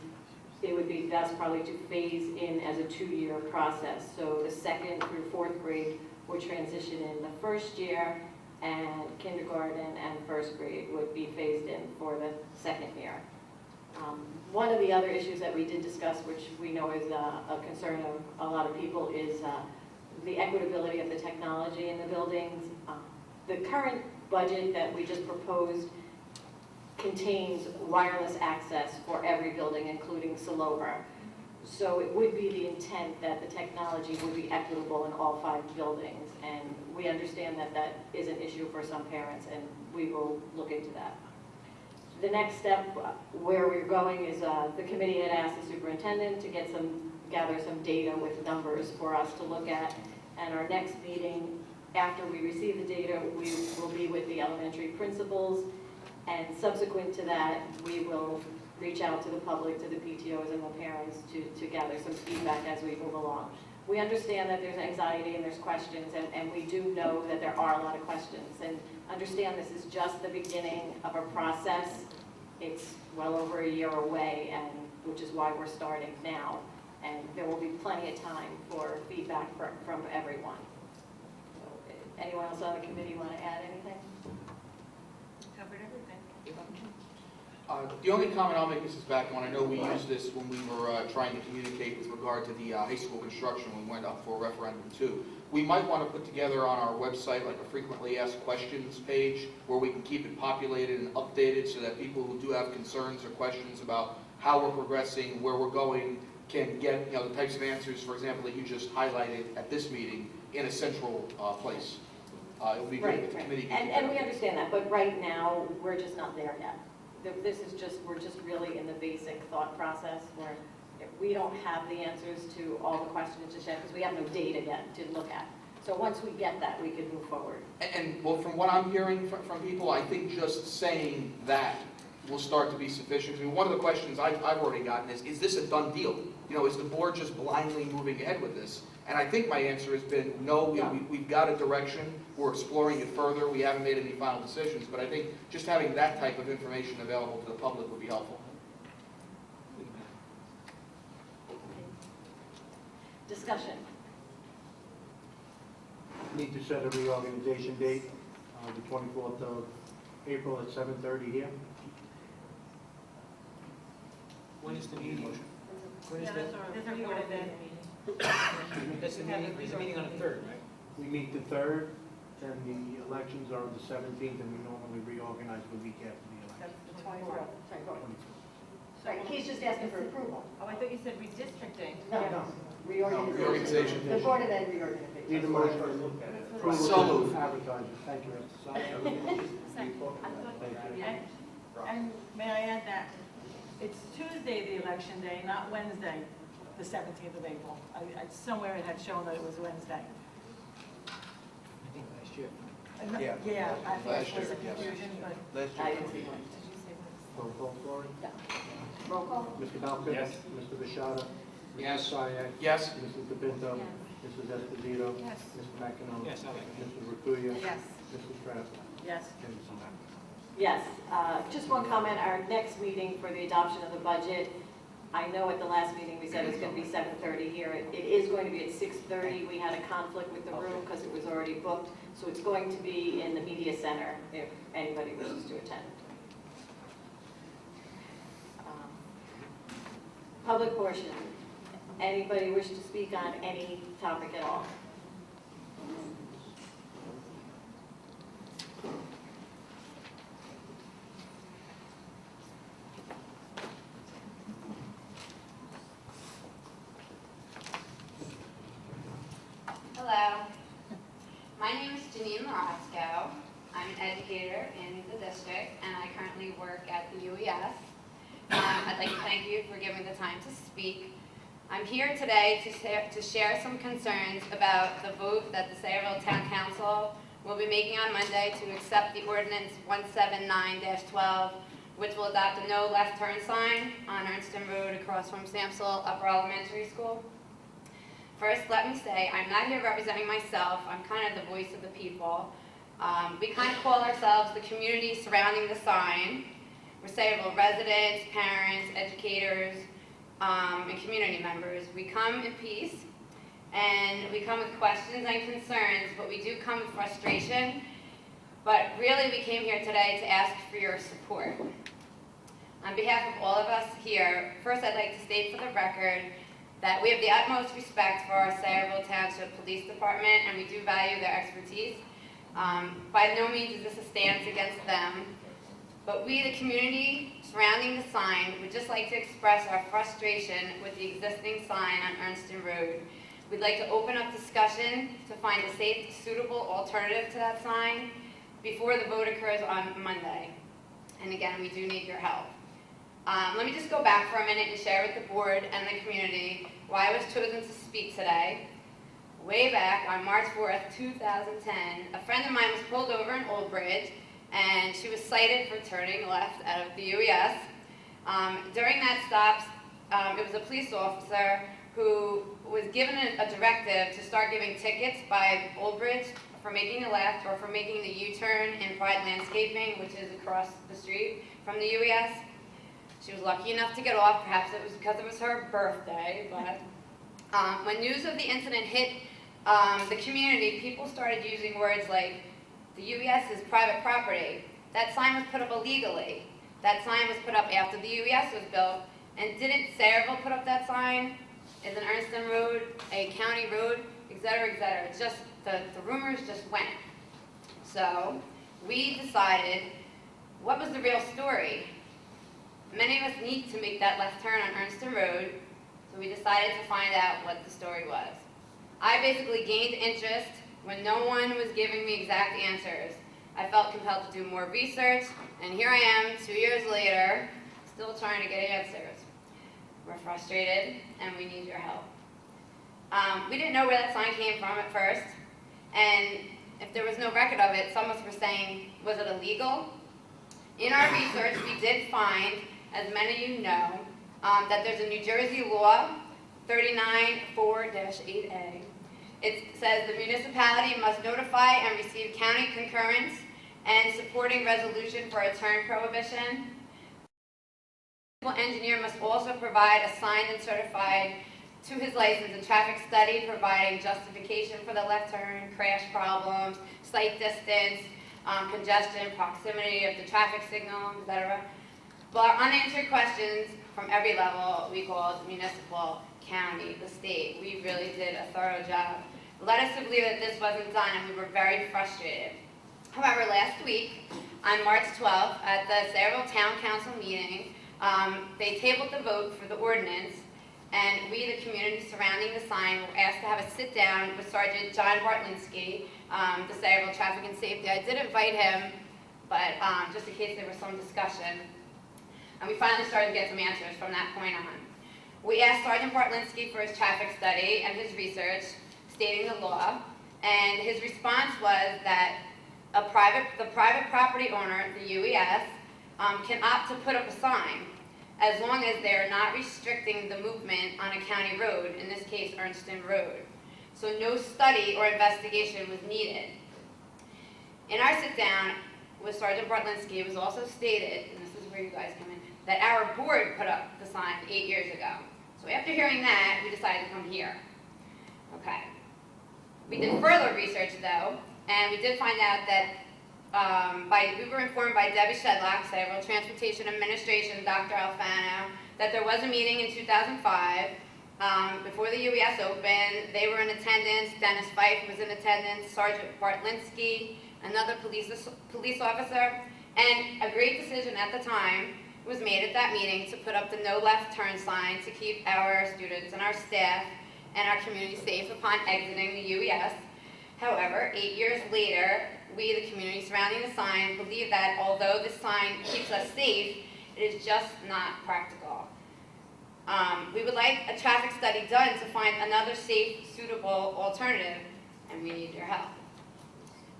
it would be best probably to phase in as a 2-year process. So the 2nd through 4th grade would transition in the 1st year, and kindergarten and 1st grade would be phased in for the 2nd year. One of the other issues that we did discuss, which we know is a concern of a lot of people, is the equitability of the technology in the buildings. The current budget that we just proposed contains wireless access for every building, including Salover. So it would be the intent that the technology would be equitable in all 5 buildings. And we understand that that is an issue for some parents, and we will look into that. The next step where we're going is the committee had asked the superintendent to gather some data with numbers for us to look at. And our next meeting, after we receive the data, we will be with the elementary principals. And subsequent to that, we will reach out to the public, to the PTOs and the parents to gather some feedback as we move along. We understand that there's anxiety and there's questions, and we do know that there are a lot of questions. And understand this is just the beginning of a process. It's well over a year away, and which is why we're starting now. And there will be plenty of time for feedback from everyone. So, anyone else on the committee want to add anything? Covered everything. The only comment I'll make, Mrs. Backlund, I know we used this when we were trying to communicate with regard to the high school construction. We went up for a referendum too. We might want to put together on our website like a frequently asked questions page where we can keep it populated and updated so that people who do have concerns or questions about how we're progressing, where we're going, can get the types of answers, for example, that you just highlighted at this meeting in a central place. It would be great if the committee could do And we that. understand that, but right now, we're just not there yet. We're just really in the basic thought process where we don't have the answers to all the questions just yet because we have no data yet to look at. So once we get that, we can move forward. And well, from what I'm hearing from people, I think just saying that will start to be sufficient. I mean, one of the questions I've already gotten is this a done deal? Is the board just blindly moving ahead with this? And I think my answer has been no, we've got a direction, we're exploring it further, we haven't made any final decisions, but I think just having that type of information available to the public would be helpful. Discussion. Need to set a reorganization date, the 24th of April at 7:30 here. When is the meeting? When is Yeah, the, that's our Board of Ed meeting. that's the meeting, there's a meeting on the 3rd, right? We meet the 3rd, and the elections are the 17th, and we normally reorganize the week after the election. That's the 24th. Right, he's just asking for approval. Oh, I thought you said redistricting. No, reorganization. Reorganization. The Board of Ed reorganization. Need a motion to approval So of moved. advertising. Thank you, Mr. Sal. Thank you. And may I add that it's Tuesday, the election day, not Wednesday, the 17th of April. Somewhere it had shown that it was Wednesday. I think last year. Yeah. Yeah, I think Last it was a year, yes. confusion, but. I didn't see one. Roll call, Cory. Roll call? Mr. Malcolm? Yes. Mr. Bishada? Yes. Mr. Syak? Yes. Mrs. DePinto? Mrs. Esposito? Yes. Mr. McEnroe? Yes, I like it. Mrs. Rakuya? Yes. Mrs. Kraft? Yes. And Mrs. Mack. Yes, just one comment, our next meeting for the adoption of the budget, I know at the last meeting we said it's going to be 7:30 here. It is going to be at 6:30. We had a conflict with the room because it was already booked, so it's going to be in the media center if anybody wishes to attend. Public portion. Anybody wish to speak on any topic at all? Hello, my name is Janine Marosco. I'm an educator in the district and I currently work at the UES. I'd like to thank you for giving the time to speak. I'm here today to share some concerns about the vote that the Sayreville Town Council will be making on Monday to accept the ordinance 179-12, which will adopt a no left turn sign on Ernston Road across from Samsel Upper Elementary School. First, let me say, I'm not here representing myself. I'm kind of the voice of the people. We kind of call ourselves the community surrounding the sign. We're Sayreville residents, parents, educators, and community members. We come in peace, and we come with questions and concerns, but we do come with frustration. But really, we came here today to ask for your support. On behalf of all of us here, first I'd like to state for the record that we have the utmost respect for our Sayreville Township Police Department, and we do value their expertise. By no means is this a stance against them, but we, the community surrounding the sign, would just like to express our frustration with the existing sign on Ernston Road. We'd like to open up discussion to find a safe, suitable alternative to that sign before the vote occurs on Monday. And again, we do need your help. Let me just go back for a minute and share with the board and the community why I was chosen to speak today. Way back on March 4th, 2010, a friend of mine was pulled over in Old Bridge, and she was cited for turning left out of the UES. During that stop, it was a police officer who was given a directive to start giving tickets by Old Bridge for making a left or for making the U-turn in Pride Landscaping, which is across the street from the UES. She was lucky enough to get off. Perhaps it was because it was her birthday, but when news of the incident hit the community, people started using words like, the UES is private property. That sign was put up illegally. That sign was put up after the UES was built. And didn't Sayreville put up that sign? Is an Ernston Road a county road? Et cetera, et cetera. It's just, the rumors just went. So we decided, what was the real story? Many of us need to make that left turn on Ernston Road, so we decided to find out what the story was. I basically gained interest when no one was giving me exact answers. I felt compelled to do more research, and here I am, 2 years later, still trying to get answers. We're frustrated, and we need your help. We didn't know where that sign came from at first, and if there was no record of it, some of us were saying, was it illegal? In our research, we did find, as many of you know, that there's a New Jersey law, 39-4-8A. It says the municipality must notify and receive county concurrence and supporting resolution for a turn prohibition. The engineer must also provide a signed and certified to his license a traffic study providing justification for the left turn, crash problems, sight distance, congestion, proximity of the traffic signal, etc. But our unanswered questions from every level, we called municipal, county, the state. We really did a thorough job. Led us to believe that this wasn't done, and we were very frustrated. However, last week, on March 12th, at the Sayreville Town Council meeting, they tabled the vote for the ordinance, and we, the community surrounding the sign, were asked to have a sit-down with Sergeant John Bartlinski, the Sayreville Traffic and Safety. I did invite him, but just in case there was some discussion. And we finally started to get some answers from that point on. We asked Sergeant Bartlinski for his traffic study and his research, stating the law, and his response was that the private property owner, the UES, can opt to put up a sign as long as they are not restricting the movement on a county road, in this case Ernston Road. So no study or investigation was needed. In our sit-down with Sergeant Bartlinski, it was also stated, and this is where you guys come in, that our board put up the sign 8 years ago. So after hearing that, we decided to come here. Okay. We did further research though, and we did find out that we were informed by Debbie Shedlock, Sayreville Transportation Administration, Dr. Alfano, that there was a meeting in 2005 before the UES opened. They were in attendance. Dennis Fife was in attendance, Sergeant Bartlinski, another police officer, and a great decision at the time was made at that meeting to put up the no left turn sign to keep our students and our staff and our community safe upon exiting the UES. However, 8 years later, we, the community surrounding the sign, believe that although this sign keeps us safe, it is just not practical. We would like a traffic study done to find another safe, suitable alternative, and we need your help.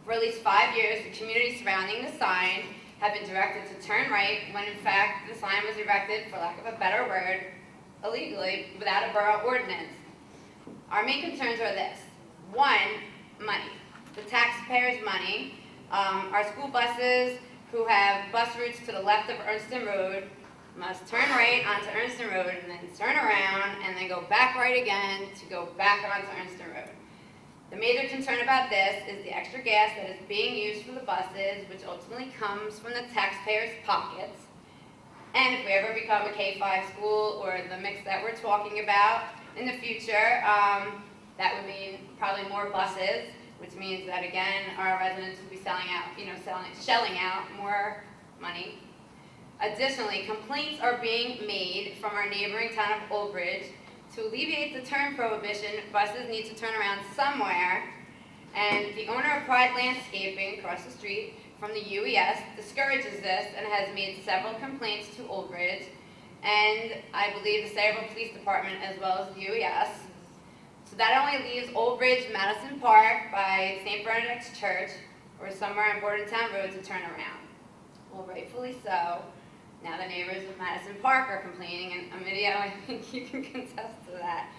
For at least 5 years, the community surrounding the sign have been directed to turn right when in fact the sign was erected, for lack of a better word, illegally, without a borough ordinance. Our main concerns are this. One, money. The taxpayers' money. Our school buses who have bus routes to the left of Ernston Road must turn right onto Ernston Road and then turn around and then go back right again to go back onto Ernston Road. The major concern about this is the extra gas that is being used for the buses, which ultimately comes from the taxpayers' pockets. And if we ever become a K-5 school or the mix that we're talking about in the future, that would mean probably more buses, which means that again, our residents will be shelling out more money. Additionally, complaints are being made from our neighboring town of Old Bridge. To alleviate the turn prohibition, buses need to turn around somewhere, and the owner of Pride Landscaping across the street from the UES discourages this and has made several complaints to Old Bridge, and I believe the Sayreville Police Department as well as the UES. So that only leaves Old Bridge, Madison Park by St. Bernadette's Church, or somewhere on Bordentown Road to turn around. Well, rightfully so. Now the neighbors of Madison Park are complaining, and Amelia, I think you can contest to that.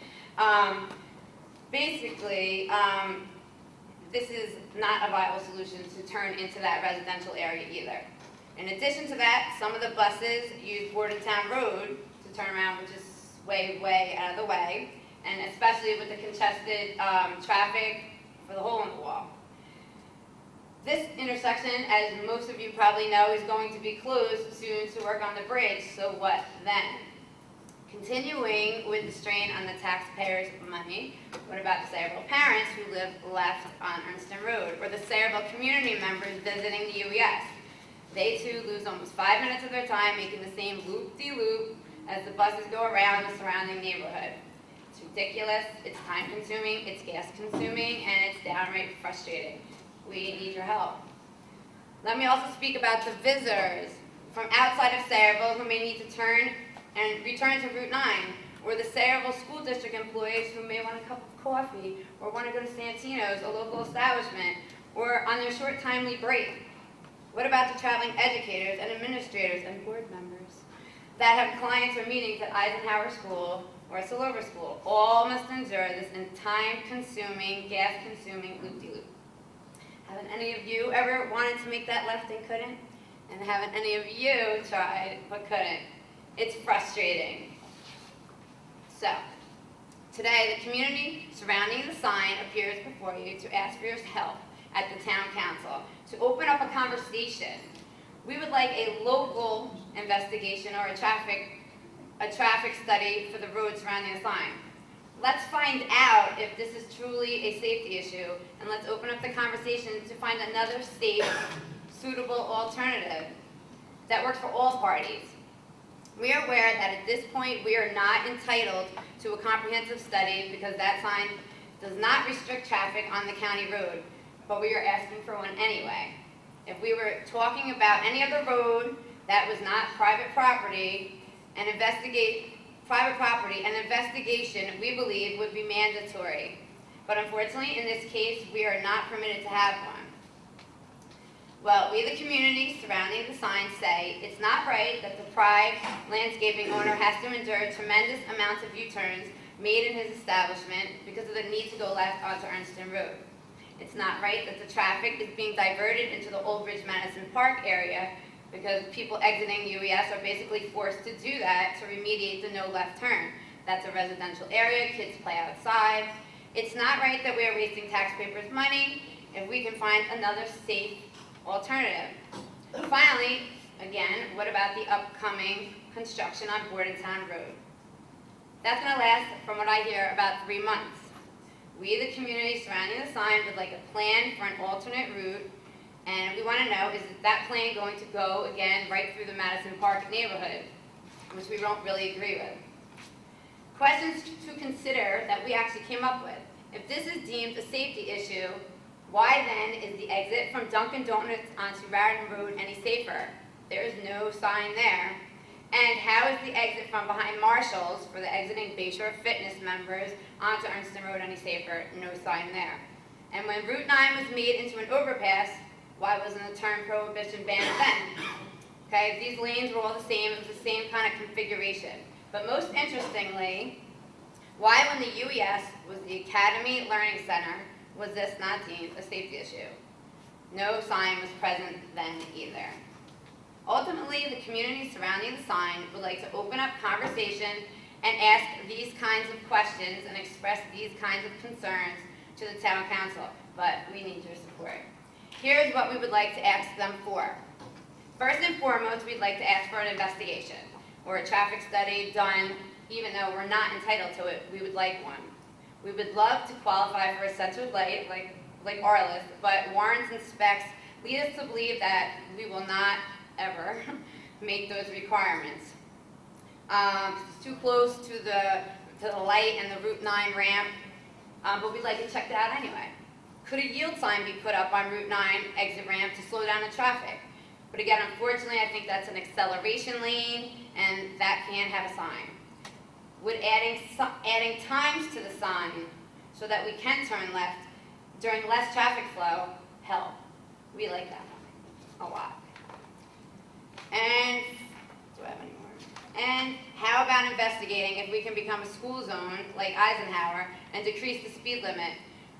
Basically, this is not a viable solution to turn into that residential area either. In addition to that, some of the buses use Bordentown Road to turn around, which is way, way out of the way, and especially with the congested traffic for the hole in the wall. This intersection, as most of you probably know, is going to be closed soon to work on the bridge, so what then? Continuing with the strain on the taxpayers' money, what about the Sayreville parents who live left on Ernston Road, or the Sayreville community members visiting the UES? They too lose almost 5 minutes of their time making the same loop-de-loop as the buses go around the surrounding neighborhood. It's ridiculous, it's time-consuming, it's gas-consuming, and it's downright frustrating. We need your help. Let me also speak about the visitors from outside of Sayreville who may need to turn and return to Route 9, or the Sayreville School District employees who may want a cup of coffee or want to go to Santino's, a local establishment, or on their short timely break. What about the traveling educators and administrators and board members that have clients or meetings at Eisenhower School or Silver School? All must endure this time-consuming, gas-consuming loop-de-loop. Haven't any of you ever wanted to make that left and couldn't? And haven't any of you tried but couldn't? It's frustrating. So, Today, the community surrounding the sign appears before you to ask for your help at the town council to open up a conversation. We would like a local investigation or a traffic study for the road surrounding the sign. Let's find out if this is truly a safety issue, and let's open up the conversation to find another safe, suitable alternative that works for all parties. We are aware that at this point we are not entitled to a comprehensive study because that sign does not restrict traffic on the county road, but we are asking for one anyway. If we were talking about any other road that was not private property, an investigation, we believe, would be mandatory. But unfortunately, in this case, we are not permitted to have one. Well, we, the community surrounding the sign, say it's not right that the Pride landscaping owner has to endure tremendous amounts of U-turns made in his establishment because of the need to go left onto Ernston Road. It's not right that the traffic is being diverted into the Old Bridge Madison Park area because people exiting UES are basically forced to do that to remediate the no left turn. That's a residential area, kids play outside. It's not right that we are wasting taxpayers' money if we can find another safe alternative. Finally, again, what about the upcoming construction on Bordentown Road? That's going to last, from what I hear, about 3 months. We, the community surrounding the sign, would like a plan for an alternate route, and we want to know, is that plan going to go, again, right through the Madison Park neighborhood, which we don't really agree with. Questions to consider that we actually came up with. If this is deemed a safety issue, why then is the exit from Dunkin' Donuts onto Raritan Road any safer? There is no sign there. And how is the exit from behind Marshall's for the exiting Bayshore Fitness members onto Ernston Road any safer? No sign there. And when Route 9 was made into an overpass, why wasn't the turn prohibition banned then? Okay, these lanes were all the same, it was the same kind of configuration. But most interestingly, why when the UES was the Academy Learning Center was this not deemed a safety issue? No sign was present then either. Ultimately, the community surrounding the sign would like to open up conversation and ask these kinds of questions and express these kinds of concerns to the town council, but we need your support. Here's what we would like to ask them for. First and foremost, we'd like to ask for an investigation or a traffic study done, even though we're not entitled to it, we would like one. We would love to qualify for a centered light like Arliss, but warrants and specs lead us to believe that we will not ever make those requirements. It's too close to the light and the Route 9 ramp, but we'd like to check that out anyway. Could a yield sign be put up on Route 9 exit ramp to slow down the traffic? But again, unfortunately, I think that's an acceleration lane, and that can have a sign. Would adding times to the sign so that we can turn left during less traffic flow help? We like that one a lot. And do I have any more? And how about investigating if we can become a school zone like Eisenhower and decrease the speed limit?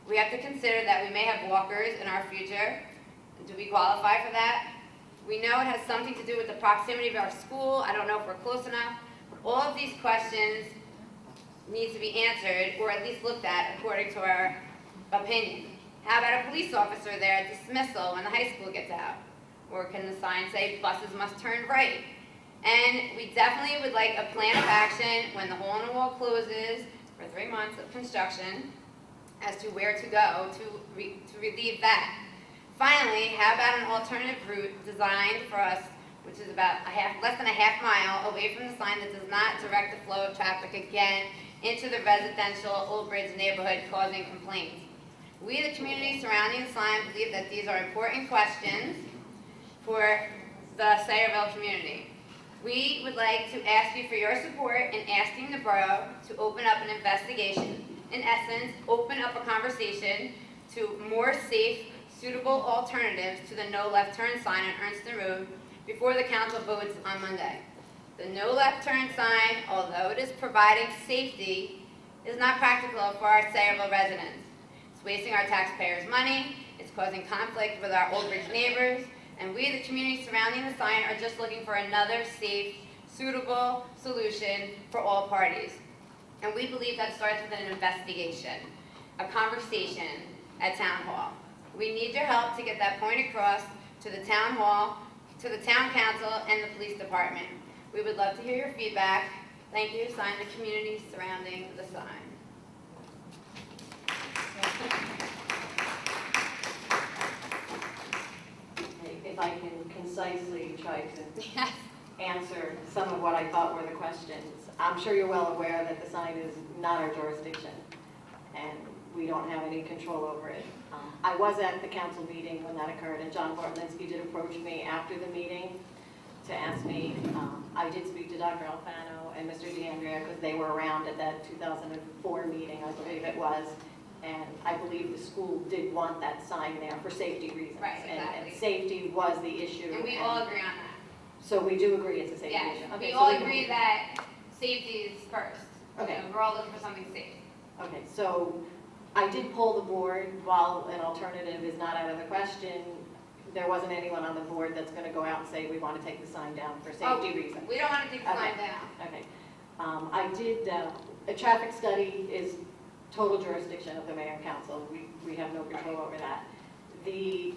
We have to consider that we may have walkers in our future. Do we qualify for that? We know it has something to do with the proximity of our school. I don't know if we're close enough. All of these questions need to be answered or at least looked at according to our opinion. How about a police officer there at dismissal when the high school gets out? Or can the sign say buses must turn right? And we definitely would like a plan of action when the hole in the wall closes for 3 months of construction as to where to go to relieve that. Finally, how about an alternative route designed for us, which is about less than a half mile away from the sign that does not direct the flow of traffic again into the residential Old Bridge neighborhood causing complaints. We, the community surrounding the sign, believe that these are important questions for the Sayreville community. We would like to ask you for your support in asking the borough to open up an investigation. In essence, open up a conversation to more safe, suitable alternatives to the no left turn sign on Ernston Road before the council votes on Monday. The no left turn sign, although it is providing safety, is not practical for our Sayreville residents. It's wasting our taxpayers' money, it's causing conflict with our Old Bridge neighbors, and we, the community surrounding the sign, are just looking for another safe, suitable solution for all parties. And we believe that starts with an investigation, a conversation at town hall. We need your help to get that point across to the town hall, to the town council, and the police department. We would love to hear your feedback. Thank you. Sign the community surrounding the sign. If I can concisely try to Yes. answer some of what I thought were the questions. I'm sure you're well aware that the sign is not our jurisdiction, and we don't have any control over it. I was at the council meeting when that occurred, and John Bartlinski did approach me after the meeting to ask me. I did speak to Dr. Alfano and Mr. DeAndrea because they were around at that 2004 meeting, I believe it was, and I believe the school did want that sign there for safety reasons. Right, And exactly. saalsafety was the issue. And we all agree on that. So we do agree it's a safety Yes, issue? we Okay, so all agree that safety is first. Okay. You know, we're all looking for something safe. Okay, so I did poll the board. While an alternative is not out of the question, there wasn't anyone on the board that's going to go out and say, we want to take the sign down for safety reasons. We don't want to take the sign Okay. down. Okay. I did, a traffic study is total jurisdiction of the mayor and council. We have no control over that. The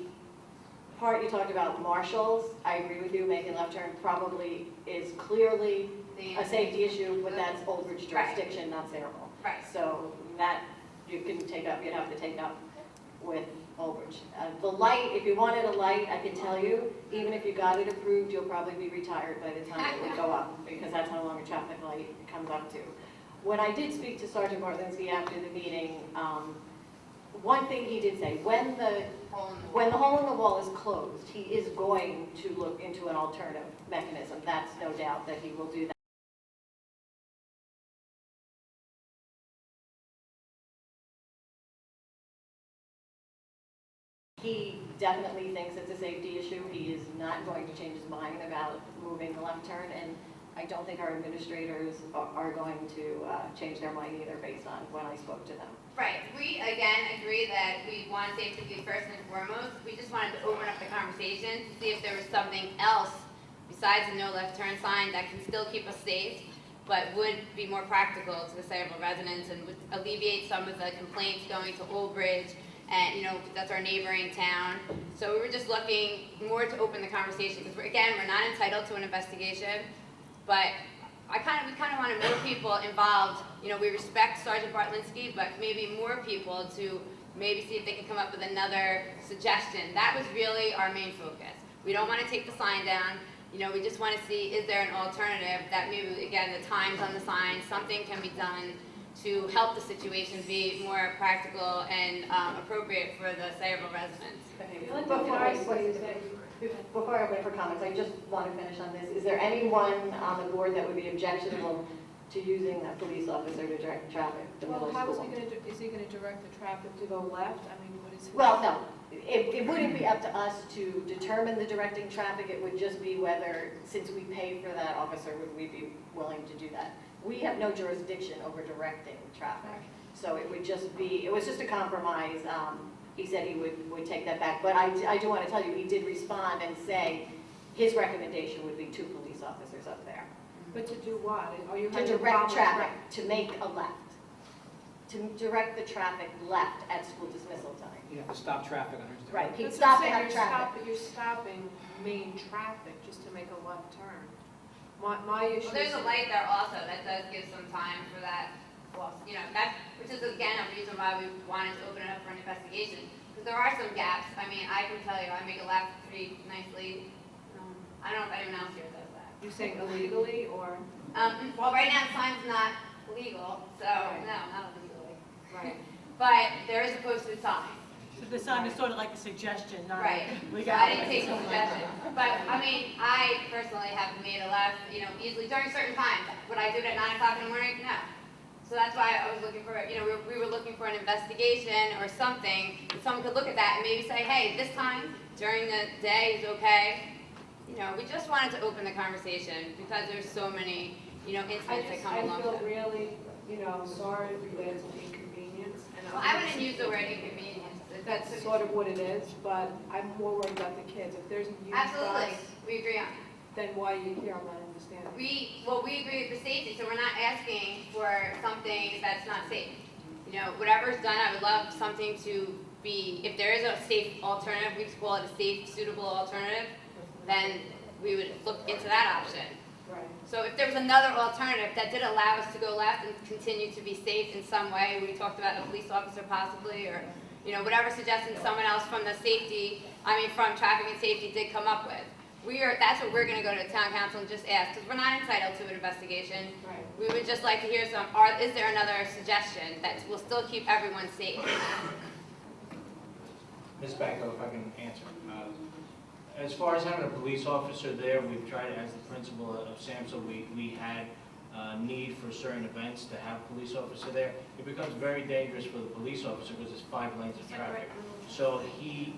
part you talked about, marshals, I agree with you, making left turn probably is clearly a safety issue, but that's Old Bridge jurisdiction, not Saraville. Right. So that you can take up, you'd have to take up with Old Bridge. The light, if you wanted a light, I can tell you, even if you got it approved, you'll probably be retired by the time it would go up, because that's how long a traffic light comes up to. When I did speak to Sergeant Bartlinski after the meeting, one thing he did say, when the hole in the wall is closed, he is going to look into an alternative mechanism. That's no doubt that he will do that. He definitely thinks it's a safety issue. He is not going to change his mind about moving the left turn, and I don't think our administrators are going to change their mind either based on when I spoke to them. Right. We, again, agree that we want safety to be first and foremost. We just wanted to open up the conversation to see if there was something else besides the no left turn sign that can still keep us safe, but would be more practical to the Saraville residents and would alleviate some of the complaints going to Old Bridge, and, you know, that's our neighboring town. So we were just looking more to open the conversation, because again, we're not entitled to an investigation, but we kind of wanted more people involved. You know, we respect Sergeant Bartlinski, but maybe more people to maybe see if they can come up with another suggestion. That was really our main focus. We don't want to take the sign down. You know, we just want to see, is there an alternative that maybe, again, the times on the sign, something can be done to help the situation be more practical and appropriate for the Saraville residents. Okay, before I wait for comments, I just want to finish on this. Is there anyone on the board that would be objectionable to using that police officer to direct traffic to middle Well, how is he school? going to, is he going to direct the traffic to go left? I mean, what is? Well, no, it wouldn't be up to us to determine the directing traffic. It would just be whether, since we pay for that officer, would we be willing to do that? We have no jurisdiction over directing traffic. So it would just be, it was just a compromise. He said he would take that back. But I do want to tell you, he did respond and say his recommendation would be 2 police officers up there. But to do what? Are you To having a direct problem with traffic, to make a left. To direct the traffic left at school dismissal time. You have to stop traffic on Thursday. Right, he'd That's stop what to I'm have saying, traffic. you're stopping main traffic just to make a left turn. My issue Well, there's is. a light there also that does give some time for that, you know, that, which is again a reason why we wanted to open it up for an investigation. Because there are some gaps. I mean, I can tell you, I make a left pretty nicely. I don't know if anyone else here does that. You're saying illegally or? Well, right now the sign's not legal, so Right. no, not illegally. Right. But there is a posted sign. So the sign is sort of like a suggestion, not Right. we So got I didn't take the suggestion. But, I mean, I personally have made a left, you know, easily during certain times. Would I do it at 9 o'clock in the morning? No. So that's why I was looking for, you know, we were looking for an investigation or something, that someone could look at that and maybe say, hey, this time during the day is okay. You know, we just wanted to open the conversation because there's so many, you know, incidents that come along I with feel it. really, you know, sorry that it's an inconvenience. And Well, I wouldn't use the word inconvenience. That's sort of what it is, but I'm more worried about the kids. If there's a huge bus. Absolutely, we agree on that. then why are you here? I'm not understanding. We agree with the safety, so we're not asking for something that's not safe. You know, whatever's done, I would love something to be, if there is a safe alternative, we call it a safe, suitable alternative, then we would look into that option. Right. So if there was another alternative that did allow us to go left and continue to be safe in some way, we talked about a police officer possibly, or, you know, whatever suggestion someone else from the from traffic and safety did come up with. That's what we're gonna go to town council and just ask, because we're not entitled to an investigation. Right. We would just like to hear is there another suggestion that will still keep everyone safe? Ms. Backo, if I can answer. As far as having a police officer there, we've tried, as the principal of SAMHSA, we had need for certain events to have a police officer there. It becomes very dangerous for the police officer because it's 5 lanes of traffic. So he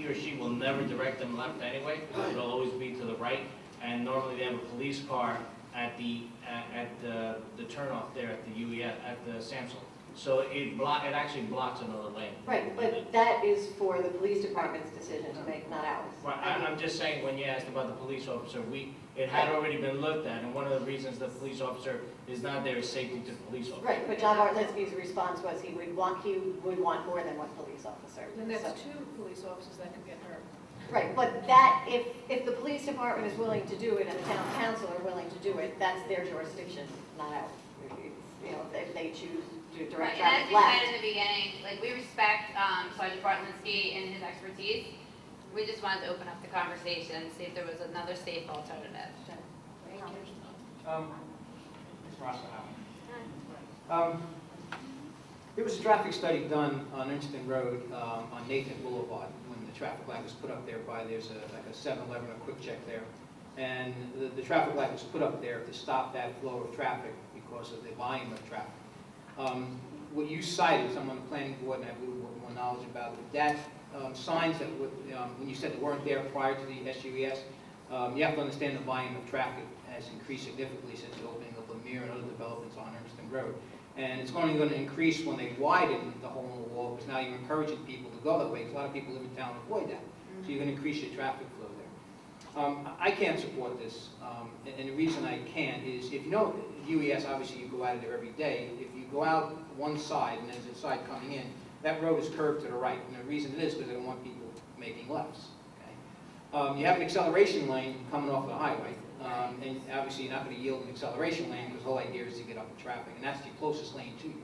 or she will never direct them left anyway. It'll always be to the right. And normally they have a police car at the turnoff there at the UES, at the SAMHSA. So it actually blocks another lane. Right, but that is for the police department's decision to make, not ours. Right, I'm just saying, when you asked about the police officer, it had already been looked at, and one of the reasons the police officer is not there is safety to the police officer. Right, but John Bartlinski's response was he would want more than one police officer. And that's So- 2 police officers that could get hurt. Right, but that, if the police department is willing to do it and the town council are willing to do it, that's their jurisdiction, not ours. You know, if they choose to direct Right, and as traffic you said left. in the beginning, like, we respect Sergeant Bartlinski and his expertise. We just wanted to open up the conversation, see if there was another safe alternative. Ms. Roscoe. There was a traffic study done on Innston Road on Nathan Boulevard when the traffic light was put up there there's like a 7-Eleven, a Quick Check there. And the traffic light was put up there to stop that flow of traffic because of the volume of traffic. What you cited, someone on the planning board, and I have a little more knowledge about it, that signs that, when you said they weren't there prior to the SUES, you have to understand the volume of traffic has increased significantly since the opening of Lemire and other developments on Earnston Road. And it's only going to increase when they widen the hole in the wall, because now you're encouraging people to go that way, because a lot of people live in town and avoid that. So you're going to increase your traffic flow there. I can't support this, and the reason I can't is, if you know UES, obviously you go out of there every day. If you go out one side and there's a side coming in, that road is curved to the right. And the reason it is because they don't want people making lefts. Okay? You have an acceleration lane coming off the highway, and obviously you're not going to yield an acceleration lane because the whole idea is to get up the traffic, and that's the closest lane to you.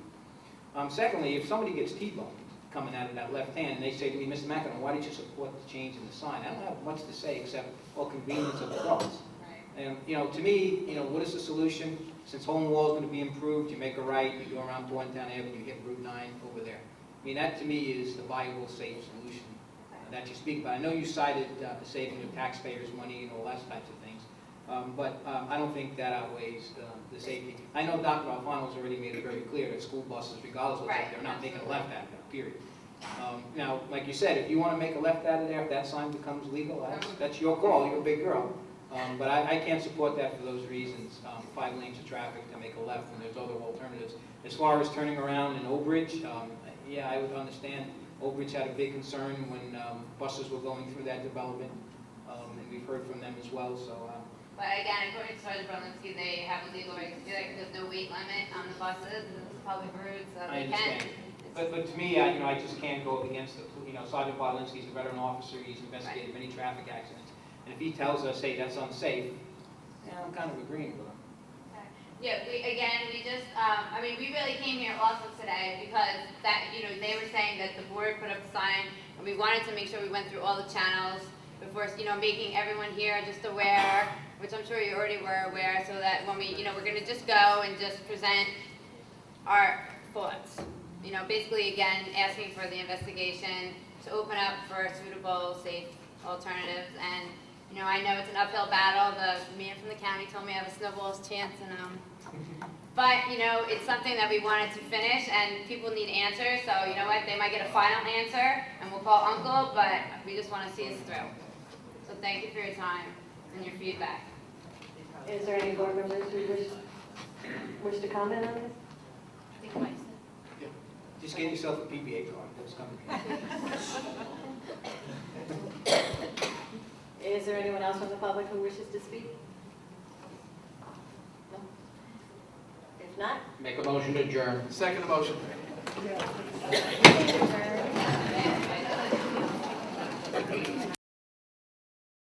Secondly, if somebody gets T-boned coming out of that left hand, and they say to me, Mr. McEnroe, why did you support the change in the sign? I don't have much to say except, well, convenience of adults. And, you know, to me, you know, what is the solution? Since hole in the wall is going to be improved, you make a right, you go around Bordentown Avenue, you hit Route 9 over there. I mean, that to me is the viable, safe solution that you speak about. I know you cited saving the taxpayers' money and all that types of things, but I don't think that outweighs the safety. I know Dr. Alfano's already made it very clear that school buses, regardless of what they're not making a left out of there, period. Now, like you said, if you want to make a left out of there, if that sign becomes legal, that's your call, you're a big girl. But I can't support that for those reasons. 5 lanes of traffic to make a left when there's other alternatives. As far as turning around in Old Bridge, yeah, I would understand. Old Bridge had a big concern when buses were going through that development, and we've heard from them as well. So. But again, according to Sergeant Bartlinski, they have a legal right to do that because there's no weight limit on the buses, and it's a public road, so I they can. understand. But to me, I just can't go against the, Sergeant Bartlinski's a veteran officer. He's investigated many traffic accidents. And if he tells us, hey, that's unsafe, yeah, I'm kind of agreeing with him. Yeah, we just, we really came here also today because they were saying that the board put up the sign, and we wanted to make sure we went through all the channels before, making everyone here just aware, which I'm sure you already were aware, so that when we, we're going to just go and just present our thoughts. Basically, again, asking for the investigation to open up for suitable, safe alternatives. And, I know it's an uphill battle. The man from the county told me I have a snowball's chance. But, it's something that we wanted to finish, and people need answers. So, you know what? They might get a final answer, and we'll call Uncle, but we just want to see us through. So thank you for your time and your feedback. Is there any board members who wish to comment on this? I think Mike said. Just get yourself a PPA card. That's coming. Is there anyone else from the public who wishes to speak? No? If not, Make a motion to adjourn. Second motion. meeting adjourned.